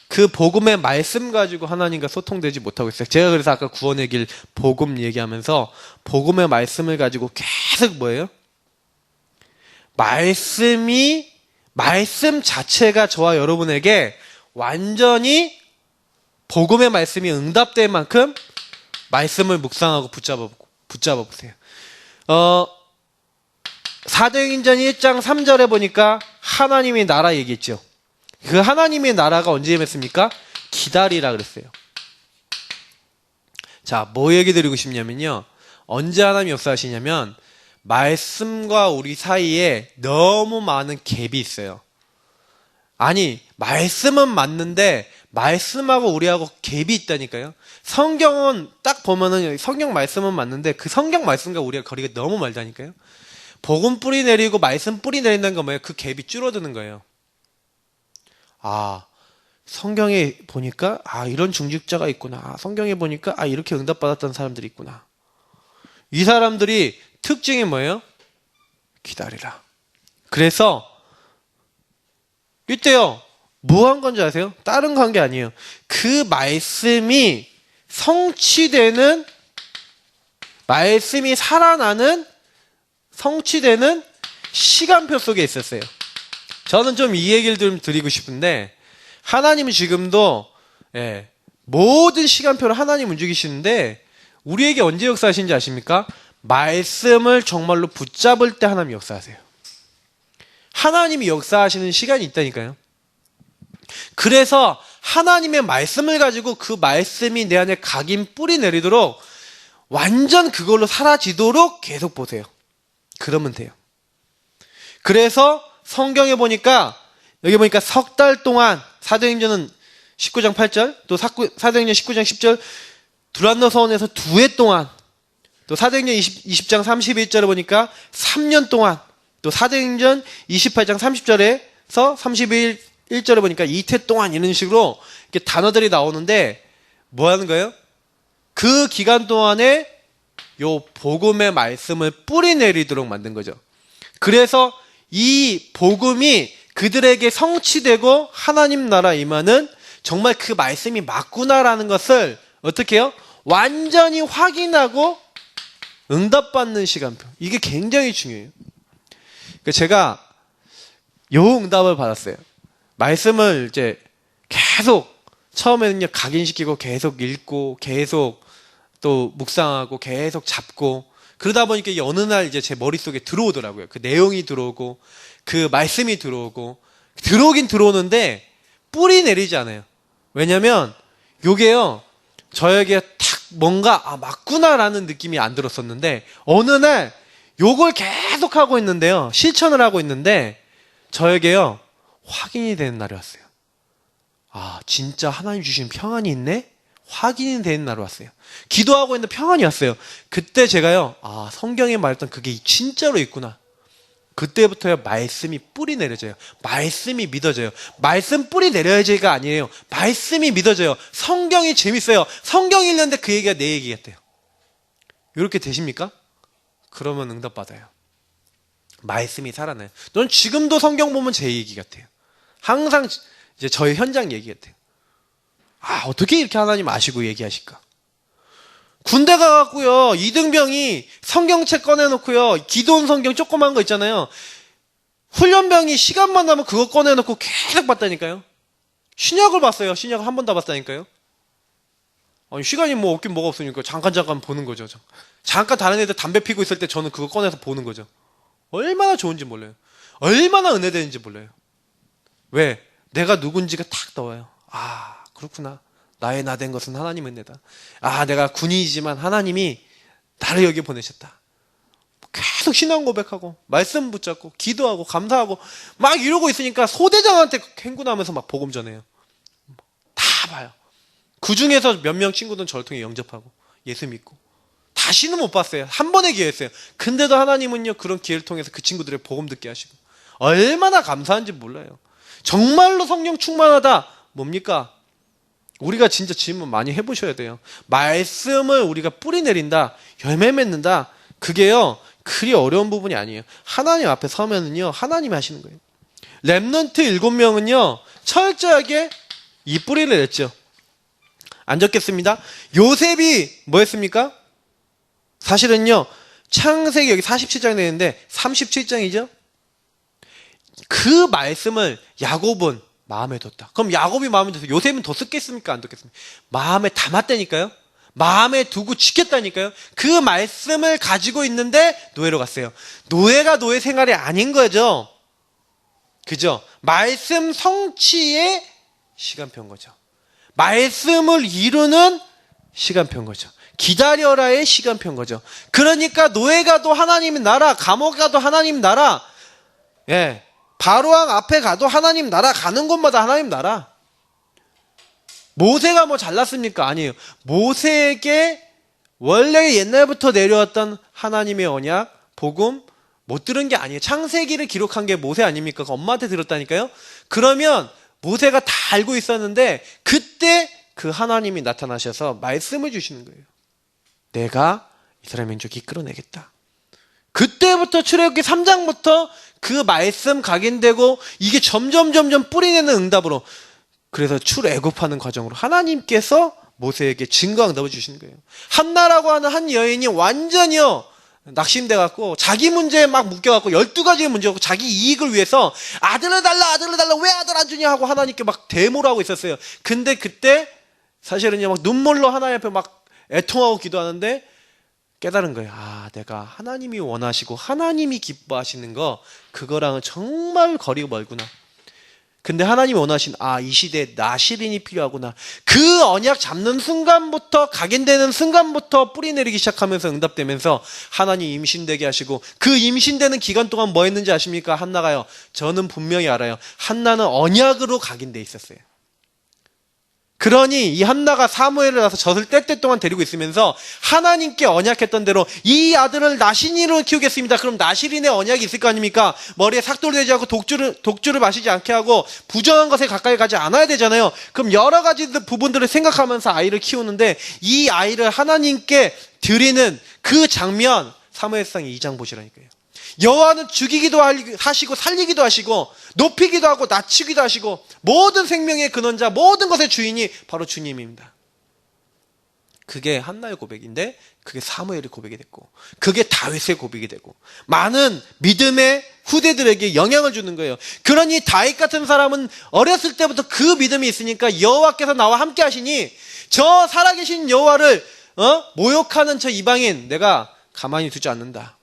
A: 그 복음의 말씀 가지고 하나님과 소통되지 못하고 있어요. 제가 그래서 아까 구원의 길 복음 얘기하면서 복음의 말씀을 가지고 계속 뭐예요? 말씀 자체가 저와 여러분에게 완전히 복음의 말씀이 응답될 만큼 말씀을 묵상하고 붙잡아 보세요. 사도행전 1장 3절에 보니까 하나님의 나라 얘기했죠. 그 하나님의 나라가 언제 임했습니까? 기다리라 그랬어요. 자, 뭐 얘기 드리고 싶냐면요. 언제 하나님이 역사하시냐면 말씀과 우리 사이에 너무 많은 갭이 있어요. 아니, 말씀은 맞는데 말씀하고 우리하고 갭이 있다니까요. 성경은 딱 보면은 성경 말씀은 맞는데 그 성경 말씀과 우리가 거리가 너무 멀다니까요. 복음 뿌리 내리고 말씀 뿌리 내린다는 건 뭐예요? 그 갭이 줄어드는 거예요. 아, 성경에 보니까 이런 중직자가 있구나. 성경에 보니까 이렇게 응답받았던 사람들이 있구나. 이 사람들이 특징이 뭐예요? 기다리라. 그래서 이때요, 뭐 한 건지 아세요? 다른 거 한 게 아니에요. 그 말씀이 성취되는, 말씀이 살아나는, 성취되는 시간표 속에 있었어요. 저는 좀 이 얘기를 좀 드리고 싶은데, 하나님은 지금도 모든 시간표를 하나님 움직이시는데 우리에게 언제 역사하시는지 아십니까? 말씀을 정말로 붙잡을 때 하나님이 역사하세요. 하나님이 역사하시는 시간이 있다니까요. 그래서 하나님의 말씀을 가지고 그 말씀이 내 안에 각인 뿌리 내리도록 완전 그걸로 사라지도록 계속 보세요. 그러면 돼요. 그래서 성경에 보니까 여기 보니까 석 달 동안 사도행전은 19장 8절 또 사도행전 19장 10절 두란노서원에서 2해 동안 또 사도행전 20장 31절에 보니까 3년 동안 또 사도행전 28장 30절에서 31절에 보니까 이태 동안 이런 식으로 이렇게 단어들이 나오는데 뭐 하는 거예요? 그 기간 동안에 요 복음의 말씀을 뿌리 내리도록 만든 거죠. 그래서 이 복음이 그들에게 성취되고 하나님 나라 임하는 정말 그 말씀이 맞구나라는 것을 어떻게 해요? 완전히 확인하고 응답받는 시간표. 이게 굉장히 중요해요. 그러니까 제가 요 응답을 받았어요. 말씀을 이제 계속 처음에는요 각인시키고 계속 읽고 계속 또 묵상하고 계속 잡고 그러다 보니까 어느 날 이제 제 머릿속에 들어오더라고요. 그 내용이 들어오고 그 말씀이 들어오고 들어오긴 들어오는데 뿌리 내리지 않아요. 왜냐면 요게요 저에게 탁 뭔가 맞구나라는 느낌이 안 들었었는데 어느 날 요걸 계속 하고 있는데요. 실천을 하고 있는데 저에게요. 확인이 되는 날이 왔어요. 진짜 하나님 주신 평안이 있네? 확인이 되는 날이 왔어요. 기도하고 있는데 평안이 왔어요. 그때 제가요. 성경에 말했던 그게 진짜로 있구나. 그때부터요. 말씀이 뿌리 내려져요. 말씀이 믿어져요. 말씀 뿌리 내려야지가 아니에요. 말씀이 믿어져요. 성경이 재밌어요. 성경 읽는데 그 얘기가 내 얘기 같아요. 이렇게 되십니까? 그러면 응답받아요. 말씀이 살아나요. 넌 지금도 성경 보면 제 얘기 같아요. 항상 이제 저의 현장 얘기 같아요. 어떻게 이렇게 하나님 아시고 얘기하실까? 군대 가갖고요, 이등병이 성경책 꺼내놓고요, 기도원 성경 조그만 거 있잖아요. 훈련병이 시간만 나면 그거 꺼내놓고 계속 봤다니까요. 신약을 봤어요. 신약을 한 번 다 봤다니까요. 시간이 뭐 없긴 뭐가 없으니까 잠깐 보는 거죠. 잠깐 다른 애들 담배 피고 있을 때 저는 그거 꺼내서 보는 거죠. 얼마나 좋은지 몰라요. 얼마나 은혜되는지 몰라요. 왜? 내가 누군지가 탁 떠와요. 그렇구나. 나의 나 된 것은 하나님 은혜다. 내가 군인이지만 하나님이 나를 여기 보내셨다. 계속 신앙 고백하고 말씀 붙잡고 기도하고 감사하고 막 이러고 있으니까 소대장한테 행군하면서 막 복음 전해요. 다 봐요. 그 중에서 몇 명 친구들은 저를 통해 영접하고 예수 믿고 다시는 못 봤어요. 한 번의 기회였어요. 근데도 하나님은요 그런 기회를 통해서 그 친구들의 복음 듣게 하시고 얼마나 감사한지 몰라요. 정말로 성령 충만하다 뭡니까? 우리가 진짜 질문 많이 해보셔야 돼요. 말씀을 우리가 뿌리 내린다, 열매 맺는다, 그게요 그리 어려운 부분이 아니에요. 하나님 앞에 서면은요 하나님이 하시는 거예요. 렘넌트 7명은요 철저하게 이 뿌리를 냈죠. 안 적겠습니다. 요셉이 뭐 했습니까? 사실은요 창세기 여기 47장 되는데 37장이죠. 그 말씀을 야곱은 마음에 뒀다. 그럼 야곱이 마음에 둬서 요셉은 더 쓰겠습니까? 안 뒀겠습니까? 마음에 담았다니까요. 마음에 두고 지켰다니까요. 그 말씀을 가지고 있는데 노예로 갔어요. 노예가 노예 생활이 아닌 거죠. 그죠? 말씀 성취의 시간표인 거죠. 말씀을 이루는 시간표인 거죠. 기다려라의 시간표인 거죠. 그러니까 노예 가도 하나님 나라, 감옥 가도 하나님 나라, 바로왕 앞에 가도 하나님 나라, 가는 곳마다 하나님 나라. 모세가 뭐 잘났습니까? 아니에요. 모세에게 원래 옛날부터 내려왔던 하나님의 언약, 복음 못 들은 게 아니에요. 창세기를 기록한 게 모세 아닙니까? 엄마한테 들었다니까요. 그러면 모세가 다 알고 있었는데 그때 그 하나님이 나타나셔서 말씀을 주시는 거예요. 내가 이스라엘 민족 이끌어내겠다. 그때부터 출애굽기 3장부터 그 말씀 각인되고 이게 점점 뿌리내는 응답으로, 그래서 출애굽하는 과정으로 하나님께서 모세에게 증거 응답을 주시는 거예요. 한나라고 하는 한 여인이 완전히요 낙심돼 갖고 자기 문제에 막 묶여갖고 12가지의 문제고 자기 이익을 위해서 아들을 달라 왜 아들 안 주냐 하고 하나님께 막 데모를 하고 있었어요. 근데 그때 사실은요 막 눈물로 하나님 앞에 막 애통하고 기도하는데 깨달은 거예요. 내가 하나님이 원하시고 하나님이 기뻐하시는 거 그거랑은 정말 거리가 멀구나. 근데 하나님이 원하신 이 시대에 나시린이 필요하구나. 그 언약 잡는 순간부터 각인되는 순간부터 뿌리 내리기 시작하면서 응답되면서 하나님 임신되게 하시고 그 임신되는 기간 동안 뭐 했는지 아십니까? 한나가요. 저는 분명히 알아요. 한나는 언약으로 각인돼 있었어요. 그러니 이 한나가 사무엘을 낳아서 젖을 뗄 동안 데리고 있으면서 하나님께 언약했던 대로 이 아들을 나시린으로 키우겠습니다. 그럼 나시린의 언약이 있을 거 아닙니까? 머리에 삭돌되지 않고 독주를 마시지 않게 하고 부정한 것에 가까이 가지 않아야 되잖아요. 그럼 여러 가지 부분들을 생각하면서 아이를 키우는데 이 아이를 하나님께 드리는 그 장면 사무엘상 2장 보시라니까요. 여호와는 죽이기도 하시고 살리기도 하시고 높이기도 하고 낮추기도 하시고 모든 생명의 근원자 모든 것의 주인이 바로 주님입니다. 그게 한나의 고백인데 그게 사무엘의 고백이 됐고 그게 다윗의 고백이 되고 많은 믿음의 후대들에게 영향을 주는 거예요. 그러니 다윗 같은 사람은 어렸을 때부터 그 믿음이 있으니까 여호와께서 나와 함께 하시니 저 살아계신 여호와를 모욕하는 저 이방인 내가 가만히 두지 않는다.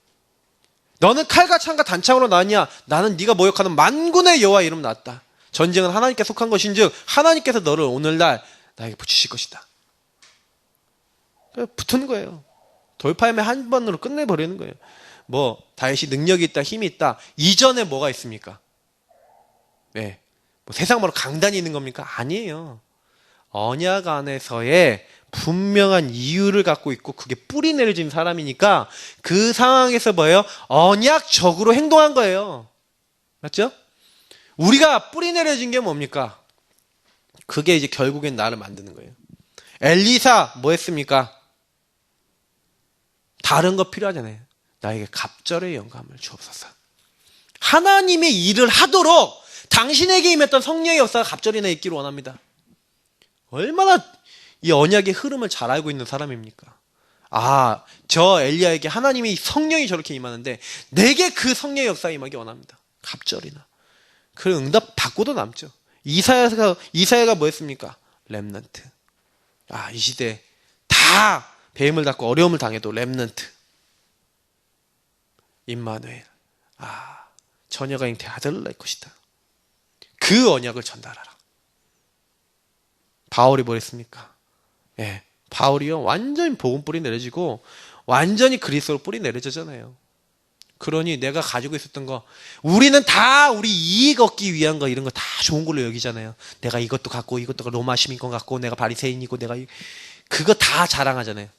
A: 너는 칼과 창과 단창으로 나왔냐? 나는 네가 모욕하는 만군의 여호와 이름 나왔다. 전쟁은 하나님께 속한 것인즉 하나님께서 너를 오늘날 나에게 붙이실 것이다. 붙은 거예요. 돌파임에 한 번으로 끝내버리는 거예요. 뭐 다윗이 능력이 있다, 힘이 있다. 이전에 뭐가 있습니까? 네, 뭐 세상으로 강단이 있는 겁니까? 아니에요. 언약 안에서의 분명한 이유를 갖고 있고 그게 뿌리 내려진 사람이니까 그 상황에서 뭐예요? 언약적으로 행동한 거예요. 맞죠? 우리가 뿌리 내려진 게 뭡니까? 그게 이제 결국엔 나를 만드는 거예요. 엘리사 뭐 했습니까? 다른 거 필요하잖아요. 나에게 갑절의 영감을 주옵소서. 하나님의 일을 하도록 당신에게 임했던 성령의 역사가 갑절이 내 있기를 원합니다. 얼마나 이 언약의 흐름을 잘 알고 있는 사람입니까? 아, 저 엘리야에게 하나님이 성령이 저렇게 임하는데 내게 그 성령의 역사가 임하기 원합니다. 갑절이나. 그 응답 받고도 남죠. 이사야가 뭐 했습니까? 렘넌트. 아, 이 시대 다 배임을 받고 어려움을 당해도 렘넌트. 임마누엘. 아, 처녀가 잉태 아들을 낳을 것이다. 그 언약을 전달하라. 바울이 뭐 했습니까? 예, 바울이요 완전히 복음 뿌리 내려지고 완전히 그리스도로 뿌리 내려지잖아요. 그러니 내가 가지고 있었던 거, 우리는 다 우리 이익 얻기 위한 거, 이런 거 다 좋은 걸로 여기잖아요. 내가 이것도 갖고 이것도 로마 시민권 갖고 내가 바리새인이고 내가 그거 다 자랑하잖아요.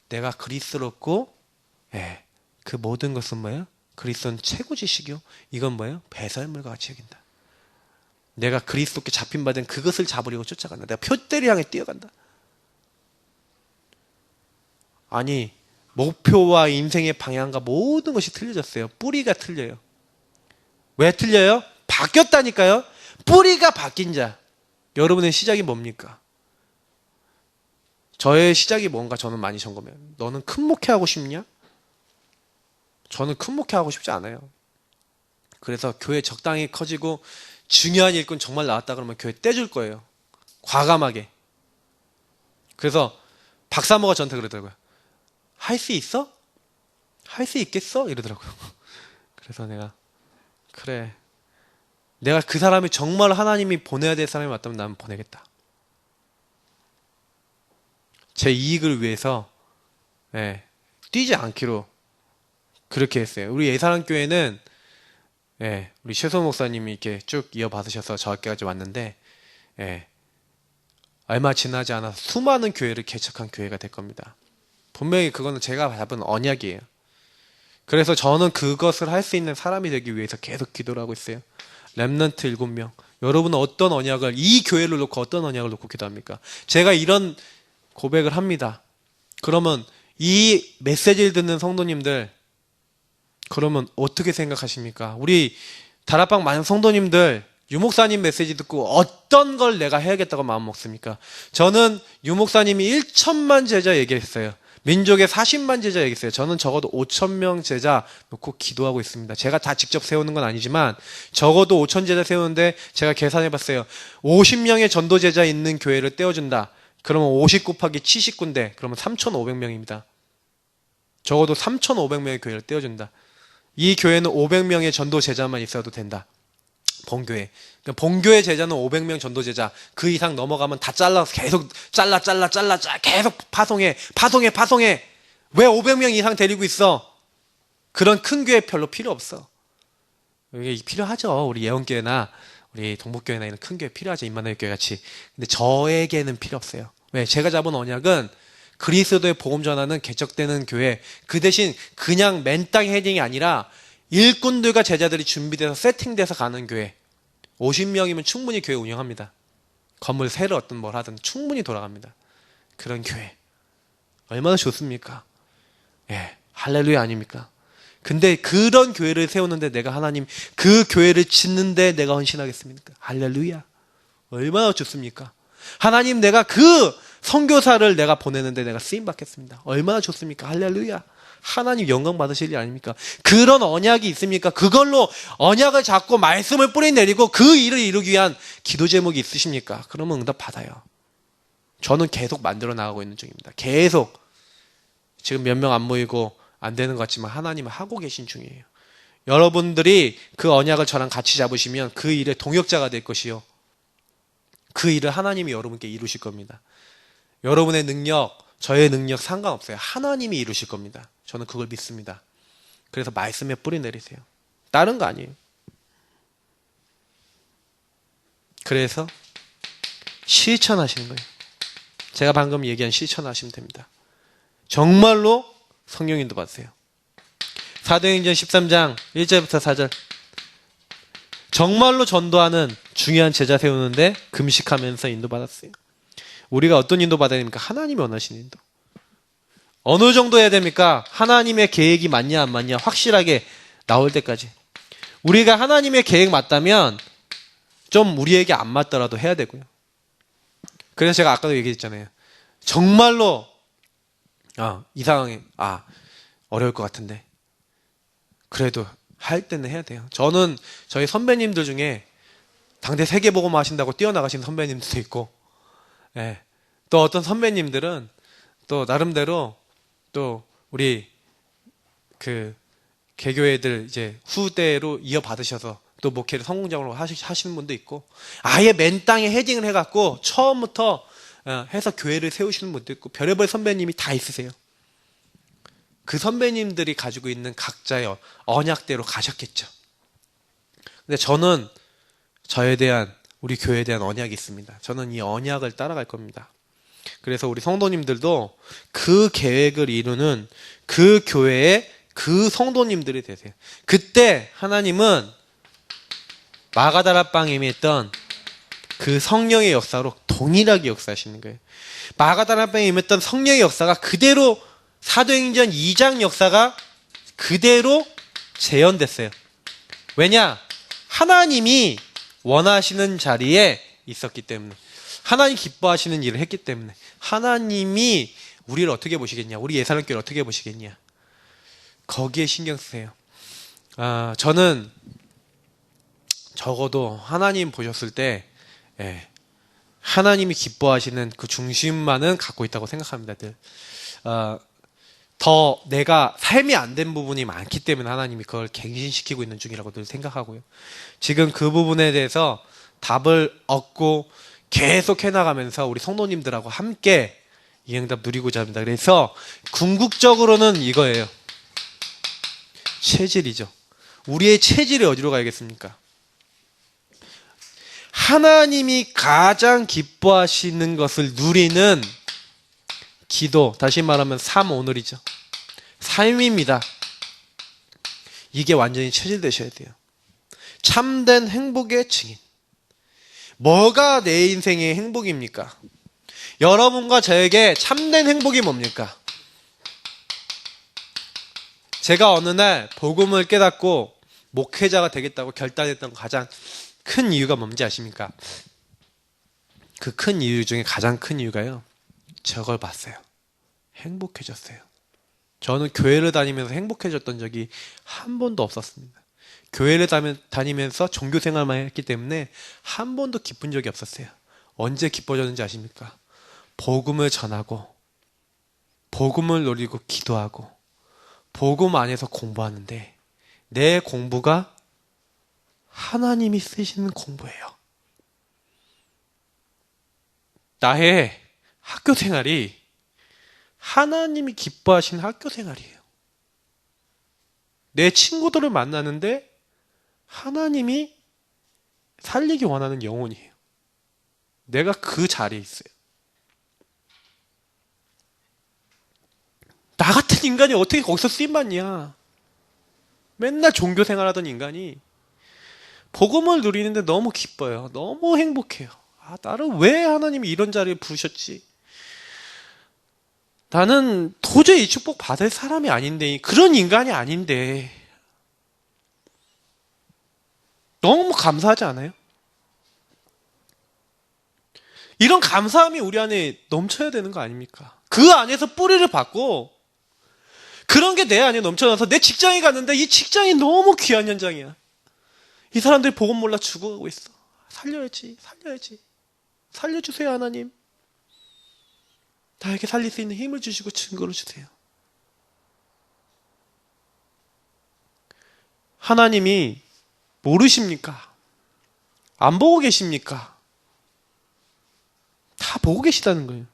A: 내가 그리스도롭고, 예, 그 모든 것은 뭐예요? 그리스도는 최고 지식이요. 이건 뭐예요? 배설물과 같이 여긴다. 내가 그리스도께 잡힌 바 된 그것을 잡으려고 쫓아간다. 내가 표대를 향해 뛰어간다. 아니, 목표와 인생의 방향과 모든 것이 틀려졌어요. 뿌리가 틀려요. 왜 틀려요? 바뀌었다니까요. 뿌리가 바뀐 자. 여러분의 시작이 뭡니까? 저의 시작이 뭔가 저는 많이 점검해요. 너는 큰 목회하고 싶냐? 저는 큰 목회하고 싶지 않아요. 그래서 교회 적당히 커지고 중요한 일꾼 정말 나왔다 그러면 교회 떼줄 거예요. 과감하게. 그래서 박사모가 저한테 그러더라고요. 할 수 있어? 할 수 있겠어? 이러더라고요. 그래서 내가 그래, 내가 그 사람이 정말 하나님이 보내야 될 사람이 맞다면 나는 보내겠다. 제 이익을 위해서, 예, 뛰지 않기로 그렇게 했어요. 우리 예사랑교회는, 예, 우리 최소 목사님이 이렇게 쭉 이어받으셔서 저기까지 왔는데, 예, 얼마 지나지 않아서 수많은 교회를 개척한 교회가 될 겁니다. 분명히 그거는 제가 잡은 언약이에요. 그래서 저는 그것을 할 수 있는 사람이 되기 위해서 계속 기도를 하고 있어요. 렘넌트 7명. 여러분은 어떤 언약을, 이 교회를 놓고 어떤 언약을 놓고 기도합니까? 제가 이런 고백을 합니다. 그러면 이 메시지를 듣는 성도님들, 그러면 어떻게 생각하십니까? 우리 다락방 많은 성도님들, 유목사님 메시지 듣고 어떤 걸 내가 해야겠다고 마음 먹습니까? 저는 유목사님이 1천만 제자 얘기했어요. 민족의 40만 제자 얘기했어요. 저는 적어도 5,000명 제자 놓고 기도하고 있습니다. 제가 다 직접 세우는 건 아니지만 적어도 5,000 제자 세우는데 제가 계산해 봤어요. 50명의 전도 제자 있는 교회를 떼어준다. 그러면 50 곱하기 79인데 그러면 3,500명입니다. 적어도 3,500명의 교회를 떼어준다. 이 교회는 500명의 전도 제자만 있어도 된다. 본교회. 그러니까 본교회 제자는 500명 전도 제자. 그 이상 넘어가면 다 잘라서 계속 잘라 계속 파송해. 왜 500명 이상 데리고 있어? 그런 큰 교회 별로 필요 없어. 이게 필요하죠. 우리 예언교회나 우리 동북교회나 이런 큰 교회 필요하죠. 임마누엘 교회 같이. 근데 저에게는 필요 없어요. 왜? 제가 잡은 언약은 그리스도의 복음 전하는 개척되는 교회. 그 대신 그냥 맨땅 헤딩이 아니라 일꾼들과 제자들이 준비돼서 세팅돼서 가는 교회. 50명이면 충분히 교회 운영합니다. 건물 새를 어떤 뭘 하든 충분히 돌아갑니다. 그런 교회. 얼마나 좋습니까? 예, 할렐루야 아닙니까? 근데 그런 교회를 세우는데 내가 하나님 그 교회를 짓는데 내가 헌신하겠습니까? 할렐루야. 얼마나 좋습니까? 하나님 내가 그 선교사를 내가 보내는데 내가 쓰임 받겠습니다. 얼마나 좋습니까? 할렐루야. 하나님 영광 받으실 일 아닙니까? 그런 언약이 있습니까? 그걸로 언약을 잡고 말씀을 뿌리내리고 그 일을 이루기 위한 기도 제목이 있으십니까? 그러면 응답 받아요. 저는 계속 만들어 나가고 있는 중입니다. 계속. 지금 몇 명 안 모이고 안 되는 것 같지만 하나님은 하고 계신 중이에요. 여러분들이 그 언약을 저랑 같이 잡으시면 그 일의 동역자가 될 것이요. 그 일을 하나님이 여러분께 이루실 겁니다. 여러분의 능력, 저의 능력 상관없어요. 하나님이 이루실 겁니다. 저는 그걸 믿습니다. 그래서 말씀에 뿌리 내리세요. 다른 거 아니에요. 그래서 실천하시는 거예요. 제가 방금 얘기한 실천하시면 됩니다. 정말로 성령 인도 받으세요. 사도행전 13장 1절부터 4절. 정말로 전도하는 중요한 제자 세우는데 금식하면서 인도받았어요. 우리가 어떤 인도 받아야 됩니까? 하나님이 원하시는 인도. 어느 정도 해야 됩니까? 하나님의 계획이 맞냐 안 맞냐 확실하게 나올 때까지. 우리가 하나님의 계획 맞다면 좀 우리에게 안 맞더라도 해야 되고요. 그래서 제가 아까도 얘기했잖아요. 정말로 이 상황에 어려울 것 같은데 그래도 할 때는 해야 돼요. 저는 저희 선배님들 중에 당대 세계복음 하신다고 뛰어나가신 선배님들도 있고, 또 어떤 선배님들은 또 나름대로 또 우리 그 개교회들 이제 후대로 이어받으셔서 또 목회를 성공적으로 하시는 분도 있고, 아예 맨 땅에 헤딩을 해갖고 처음부터 해서 교회를 세우시는 분도 있고, 별의별 선배님이 다 있으세요. 그 선배님들이 가지고 있는 각자의 언약대로 가셨겠죠. 근데 저는 저에 대한, 우리 교회에 대한 언약이 있습니다. 저는 이 언약을 따라갈 겁니다. 그래서 우리 성도님들도 그 계획을 이루는 그 교회의 그 성도님들이 되세요. 그때 하나님은 마가다라방에 임했던 그 성령의 역사로 동일하게 역사하시는 거예요. 마가다라방에 임했던 성령의 역사가 그대로 사도행전 2장 역사가 그대로 재현됐어요. 왜냐? 하나님이 원하시는 자리에 있었기 때문에, 하나님 기뻐하시는 일을 했기 때문에. 하나님이 우리를 어떻게 보시겠냐, 우리 예사람교회를 어떻게 보시겠냐, 거기에 신경 쓰세요. 저는 적어도 하나님 보셨을 때 하나님이 기뻐하시는 그 중심만은 갖고 있다고 생각합니다. 더 내가 삶이 안 된 부분이 많기 때문에 하나님이 그걸 갱신시키고 있는 중이라고 늘 생각하고요. 지금 그 부분에 대해서 답을 얻고 계속 해나가면서 우리 성도님들하고 함께 이 응답 누리고자 합니다. 그래서 궁극적으로는 이거예요. 체질이죠. 우리의 체질이 어디로 가야겠습니까? 하나님이 가장 기뻐하시는 것을 누리는 기도, 다시 말하면 삶 오늘이죠. 삶입니다. 이게 완전히 체질되셔야 돼요. 참된 행복의 증인. 뭐가 내 인생의 행복입니까? 여러분과 저에게 참된 행복이 뭡니까? 제가 어느 날 복음을 깨닫고 목회자가 되겠다고 결단했던 가장 큰 이유가 뭔지 아십니까? 그 큰 이유 중에 가장 큰 이유가요, 저걸 봤어요. 행복해졌어요. 저는 교회를 다니면서 행복해졌던 적이 한 번도 없었습니다. 교회를 다니면서 종교 생활만 했기 때문에 한 번도 기쁜 적이 없었어요. 언제 기뻐졌는지 아십니까? 복음을 전하고, 복음을 누리고 기도하고, 복음 안에서 공부하는데 내 공부가 하나님이 쓰시는 공부예요. 나의 학교 생활이 하나님이 기뻐하시는 학교 생활이에요. 내 친구들을 만나는데 하나님이 살리기 원하는 영혼이에요. 내가 그 자리에 있어요. 나 같은 인간이 어떻게 거기서 쓰임받냐? 맨날 종교 생활하던 인간이 복음을 누리는데 너무 기뻐요. 너무 행복해요. 나를 왜 하나님이 이런 자리에 부르셨지? 나는 도저히 이 축복 받을 사람이 아닌데, 그런 인간이 아닌데. 너무 감사하지 않아요? 이런 감사함이 우리 안에 넘쳐야 되는 거 아닙니까? 그 안에서 뿌리를 받고, 그런 게 내 안에 넘쳐나서 내 직장에 갔는데 이 직장이 너무 귀한 현장이야. 이 사람들이 복음 몰라 죽어가고 있어. 살려야지. 살려주세요, 하나님. 나에게 살릴 수 있는 힘을 주시고 증거를 주세요. 하나님이 모르십니까? 안 보고 계십니까? 다 보고 계시다는 거예요.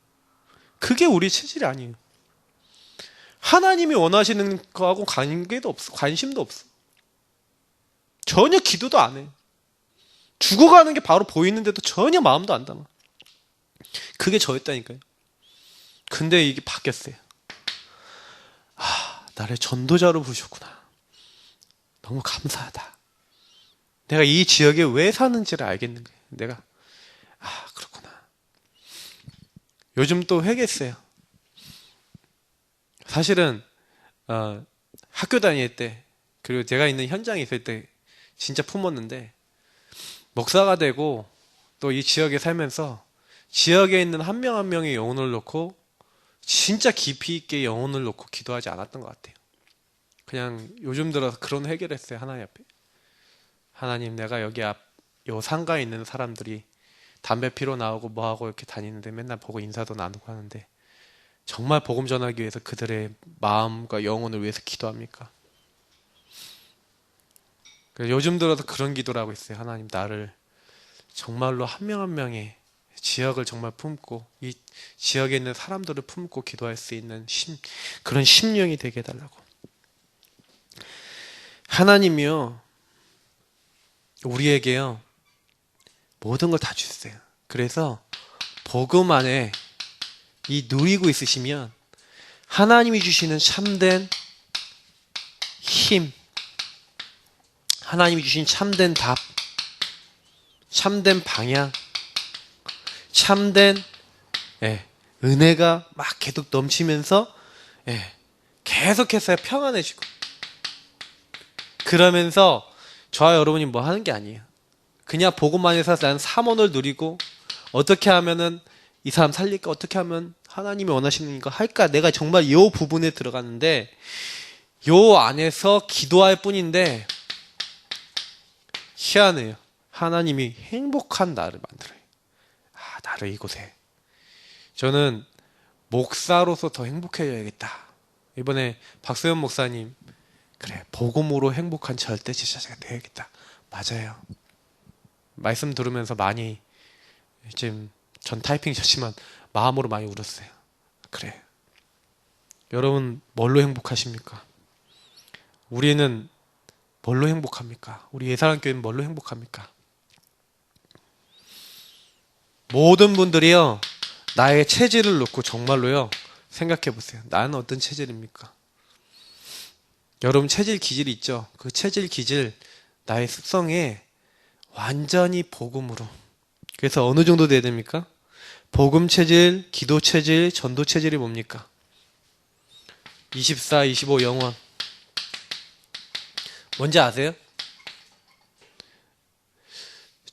A: 그게 우리 체질이 아니에요. 하나님이 원하시는 거하고 관계도 없어. 관심도 없어. 전혀 기도도 안 해. 죽어가는 게 바로 보이는데도 전혀 마음도 안 담아. 그게 저였다니까요. 근데 이게 바뀌었어요. 나를 전도자로 부르셨구나. 너무 감사하다. 내가 이 지역에 왜 사는지를 알겠는 거예요. 내가 그렇구나. 요즘 또 회개했어요. 사실은 학교 다닐 때 그리고 제가 있는 현장에 있을 때 진짜 품었는데 목사가 되고 또 이 지역에 살면서 지역에 있는 한 명 한 명의 영혼을 놓고 진짜 깊이 있게 영혼을 놓고 기도하지 않았던 것 같아요. 그냥 요즘 들어서 그런 회개를 했어요. 하나님 앞에. 하나님, 내가 여기 요 상가에 있는 사람들이 담배 피러 나오고 뭐하고 이렇게 다니는데 맨날 보고 인사도 나누고 하는데 정말 복음 전하기 위해서 그들의 마음과 영혼을 위해서 기도합니까? 요즘 들어서 그런 기도를 하고 있어요. 하나님, 나를 정말로 한 명 한 명의 지역을 정말 품고 이 지역에 있는 사람들을 품고 기도할 수 있는 그런 심령이 되게 해달라고. 하나님이요, 우리에게요 모든 걸 다 주셨어요. 그래서 복음 안에 이 누리고 있으시면 하나님이 주시는 참된 힘, 하나님이 주신 참된 답, 참된 방향, 참된 은혜가 막 계속 넘치면서 계속해서 평안해지고, 그러면서 저와 여러분이 뭐 하는 게 아니에요. 그냥 복음만 해서 난 사mon을 누리고 어떻게 하면은 이 사람 살릴까, 어떻게 하면 하나님이 원하시는 거 할까, 내가 정말 이 부분에 들어갔는데 요 안에서 기도할 뿐인데 희한해요. 하나님이 행복한 나를 만들어요. 나를 이곳에. 저는 목사로서 더 행복해져야겠다. 이번에 박소연 목사님, 그래, 복음으로 행복한 절대 제자가 되어야겠다. 맞아요. 말씀 들으면서 많이, 지금 전 타이핑 쳤지만 마음으로 많이 울었어요. 그래. 여러분 뭘로 행복하십니까? 우리는 뭘로 행복합니까? 우리 예사랑교회는 뭘로 행복합니까? 모든 분들이요, 나의 체질을 놓고 정말로요 생각해 보세요. 나는 어떤 체질입니까? 여러분 체질 기질이 있죠? 그 체질 기질, 나의 습성에 완전히 복음으로. 그래서 어느 정도 돼야 됩니까? 복음 체질, 기도 체질, 전도 체질이 뭡니까? 24, 25 영원. 뭔지 아세요?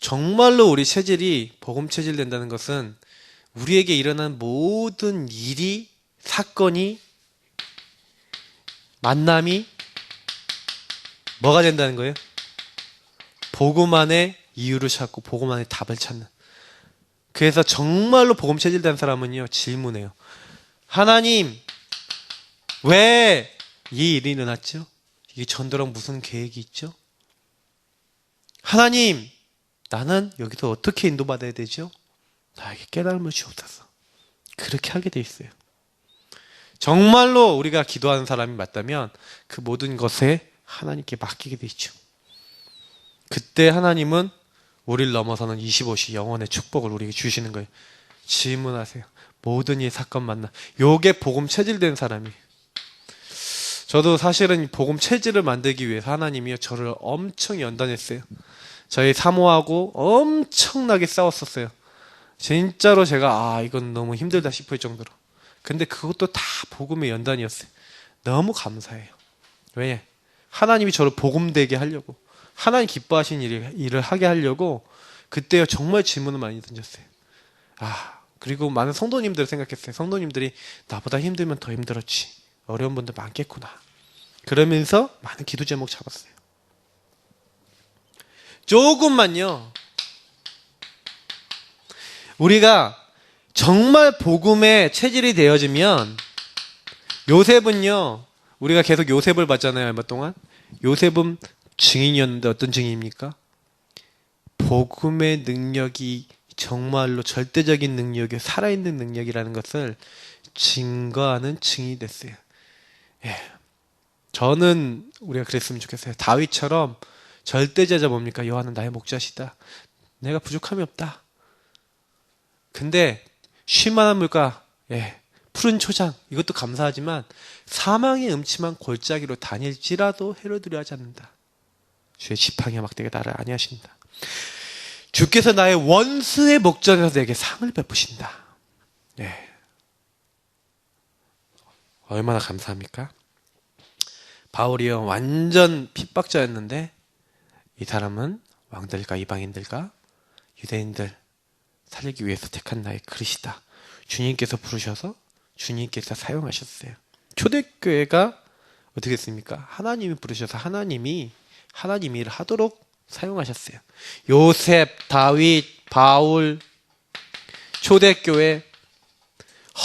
A: 정말로 우리 체질이 복음 체질 된다는 것은 우리에게 일어난 모든 일이, 사건이, 만남이 뭐가 된다는 거예요? 복음 안에 이유를 찾고 복음 안에 답을 찾는. 그래서 정말로 복음 체질 된 사람은요 질문해요. 하나님, 왜 이 일이 일어났죠? 이게 전도랑 무슨 계획이 있죠? 하나님, 나는 여기서 어떻게 인도받아야 되죠? 나에게 깨달음을 주옵소서. 그렇게 하게 돼 있어요. 정말로 우리가 기도하는 사람이 맞다면 그 모든 것에 하나님께 맡기게 돼 있죠. 그때 하나님은 우리를 넘어서는 25시 영원의 축복을 우리에게 주시는 거예요. 질문하세요. 모든 이 사건 만나. 요게 복음 체질된 사람이. 저도 사실은 복음 체질을 만들기 위해서 하나님이 저를 엄청 연단했어요. 저희 사모하고 엄청나게 싸웠었어요. 진짜로 제가 이건 너무 힘들다 싶을 정도로. 근데 그것도 다 복음의 연단이었어요. 너무 감사해요. 왜? 하나님이 저를 복음되게 하려고, 하나님 기뻐하시는 일을 하게 하려고 그때 정말 질문을 많이 던졌어요. 그리고 많은 성도님들을 생각했어요. 성도님들이 나보다 힘들면 더 힘들었지, 어려운 분들 많겠구나. 그러면서 많은 기도 제목 잡았어요. 조금만요, 우리가 정말 복음의 체질이 되어지면, 요셉은요, 우리가 계속 요셉을 봤잖아요, 얼마 동안. 요셉은 증인이었는데 어떤 증인입니까? 복음의 능력이 정말로 절대적인 능력이, 살아있는 능력이라는 것을 증거하는 증인이 됐어요. 예. 저는 우리가 그랬으면 좋겠어요. 다윗처럼 절대제자 뭡니까? 여호와는 나의 목자시다. 내가 부족함이 없다. 근데 쉴만한 물가, 푸른 초장, 이것도 감사하지만 사망의 음침한 골짜기로 다닐지라도 해를 두려워하지 않는다. 주의 지팡이와 막대가 나를 안위하신다. 주께서 나의 원수의 목전에서 내게 상을 베푸신다. 얼마나 감사합니까? 바울이요, 완전 핍박자였는데 이 사람은 왕들과 이방인들과 유대인들 살리기 위해서 택한 나의 그릇이다. 주님께서 부르셔서 주님께서 사용하셨어요. 초대교회가 어떻게 했습니까? 하나님이 부르셔서 하나님이 일을 하도록 사용하셨어요. 요셉, 다윗, 바울, 초대교회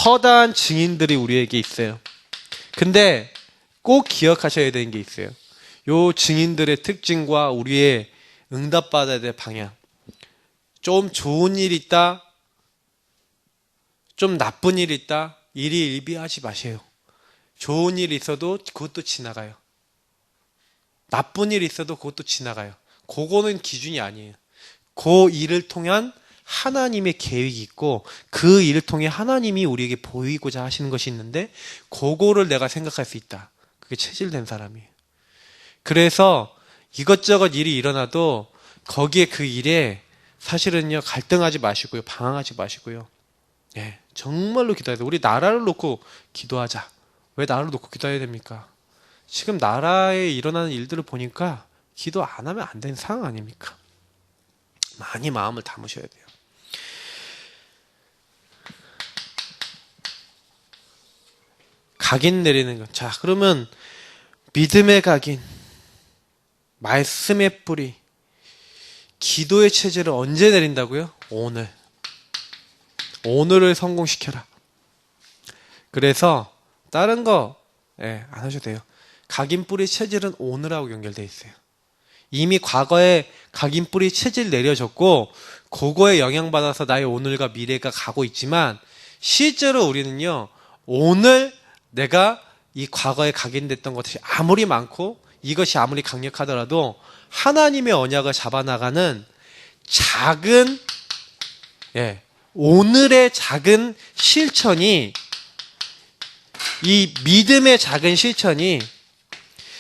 A: 허다한 증인들이 우리에게 있어요. 근데 꼭 기억하셔야 되는 게 있어요. 요 증인들의 특징과 우리의 응답받아야 될 방향. 좀 좋은 일이 있다, 좀 나쁜 일이 있다, 일희일비하지 마세요. 좋은 일이 있어도 그것도 지나가요. 나쁜 일이 있어도 그것도 지나가요. 그거는 기준이 아니에요. 그 일을 통한 하나님의 계획이 있고 그 일을 통해 하나님이 우리에게 보이고자 하시는 것이 있는데 그거를 내가 생각할 수 있다. 그게 체질된 사람이에요. 그래서 이것저것 일이 일어나도 거기에 그 일에 사실은요, 갈등하지 마시고요, 방황하지 마시고요. 정말로 기도해야 돼요. 우리 나라를 놓고 기도하자. 왜 나라를 놓고 기도해야 됩니까? 지금 나라에 일어나는 일들을 보니까 기도 안 하면 안 되는 상황 아닙니까? 많이 마음을 담으셔야 돼요. 각인 내리는 것. 자, 그러면 믿음의 각인, 말씀의 뿌리, 기도의 체질을 언제 내린다고요? 오늘. 오늘을 성공시켜라. 그래서 다른 거 안 하셔도 돼요. 각인 뿌리 체질은 오늘하고 연결되어 있어요. 이미 과거에 각인 뿌리 체질 내려졌고 그거에 영향받아서 나의 오늘과 미래가 가고 있지만 실제로 우리는요, 오늘 내가 이 과거에 각인됐던 것이 아무리 많고 이것이 아무리 강력하더라도 하나님의 언약을 잡아나가는 작은 오늘의 작은 실천이, 이 믿음의 작은 실천이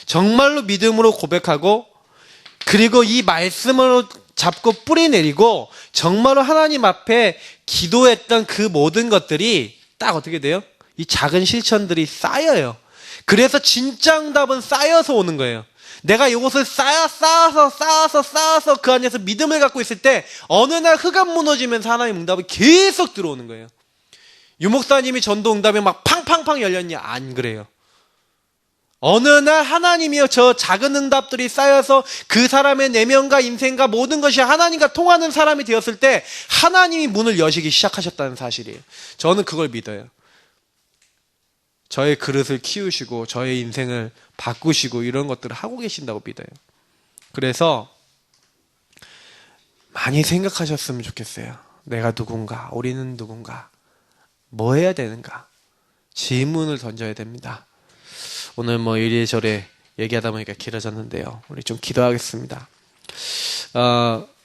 A: 정말로 믿음으로 고백하고 그리고 이 말씀으로 잡고 뿌리 내리고 정말로 하나님 앞에 기도했던 그 모든 것들이 딱 어떻게 돼요? 이 작은 실천들이 쌓여요. 그래서 진짜 응답은 쌓여서 오는 거예요. 내가 이것을 쌓아서 그 안에서 믿음을 갖고 있을 때 어느 날 흑암 무너지면서 하나님 응답이 계속 들어오는 거예요. 유목사님이 전도 응답이 막 팡팡팡 열렸냐? 안 그래요. 어느 날 하나님이요, 저 작은 응답들이 쌓여서 그 사람의 내면과 인생과 모든 것이 하나님과 통하는 사람이 되었을 때 하나님이 문을 여시기 시작하셨다는 사실이에요. 저는 그걸 믿어요. 저의 그릇을 키우시고 저의 인생을 바꾸시고 이런 것들을 하고 계신다고 믿어요. 그래서 많이 생각하셨으면 좋겠어요. 내가 누군가, 우리는 누군가, 뭐 해야 되는가, 질문을 던져야 됩니다. 오늘 뭐 이래저래 얘기하다 보니까 길어졌는데요, 우리 좀 기도하겠습니다.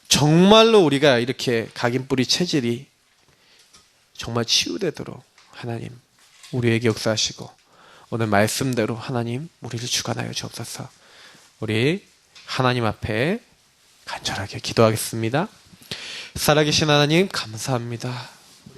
A: 정말로 우리가 이렇게 각인뿌리 체질이 정말 치유되도록 하나님 우리에게 역사하시고 오늘 말씀대로 하나님 우리를 주관하여 주옵소서. 우리 하나님 앞에 간절하게 기도하겠습니다. 살아계신 하나님 감사합니다.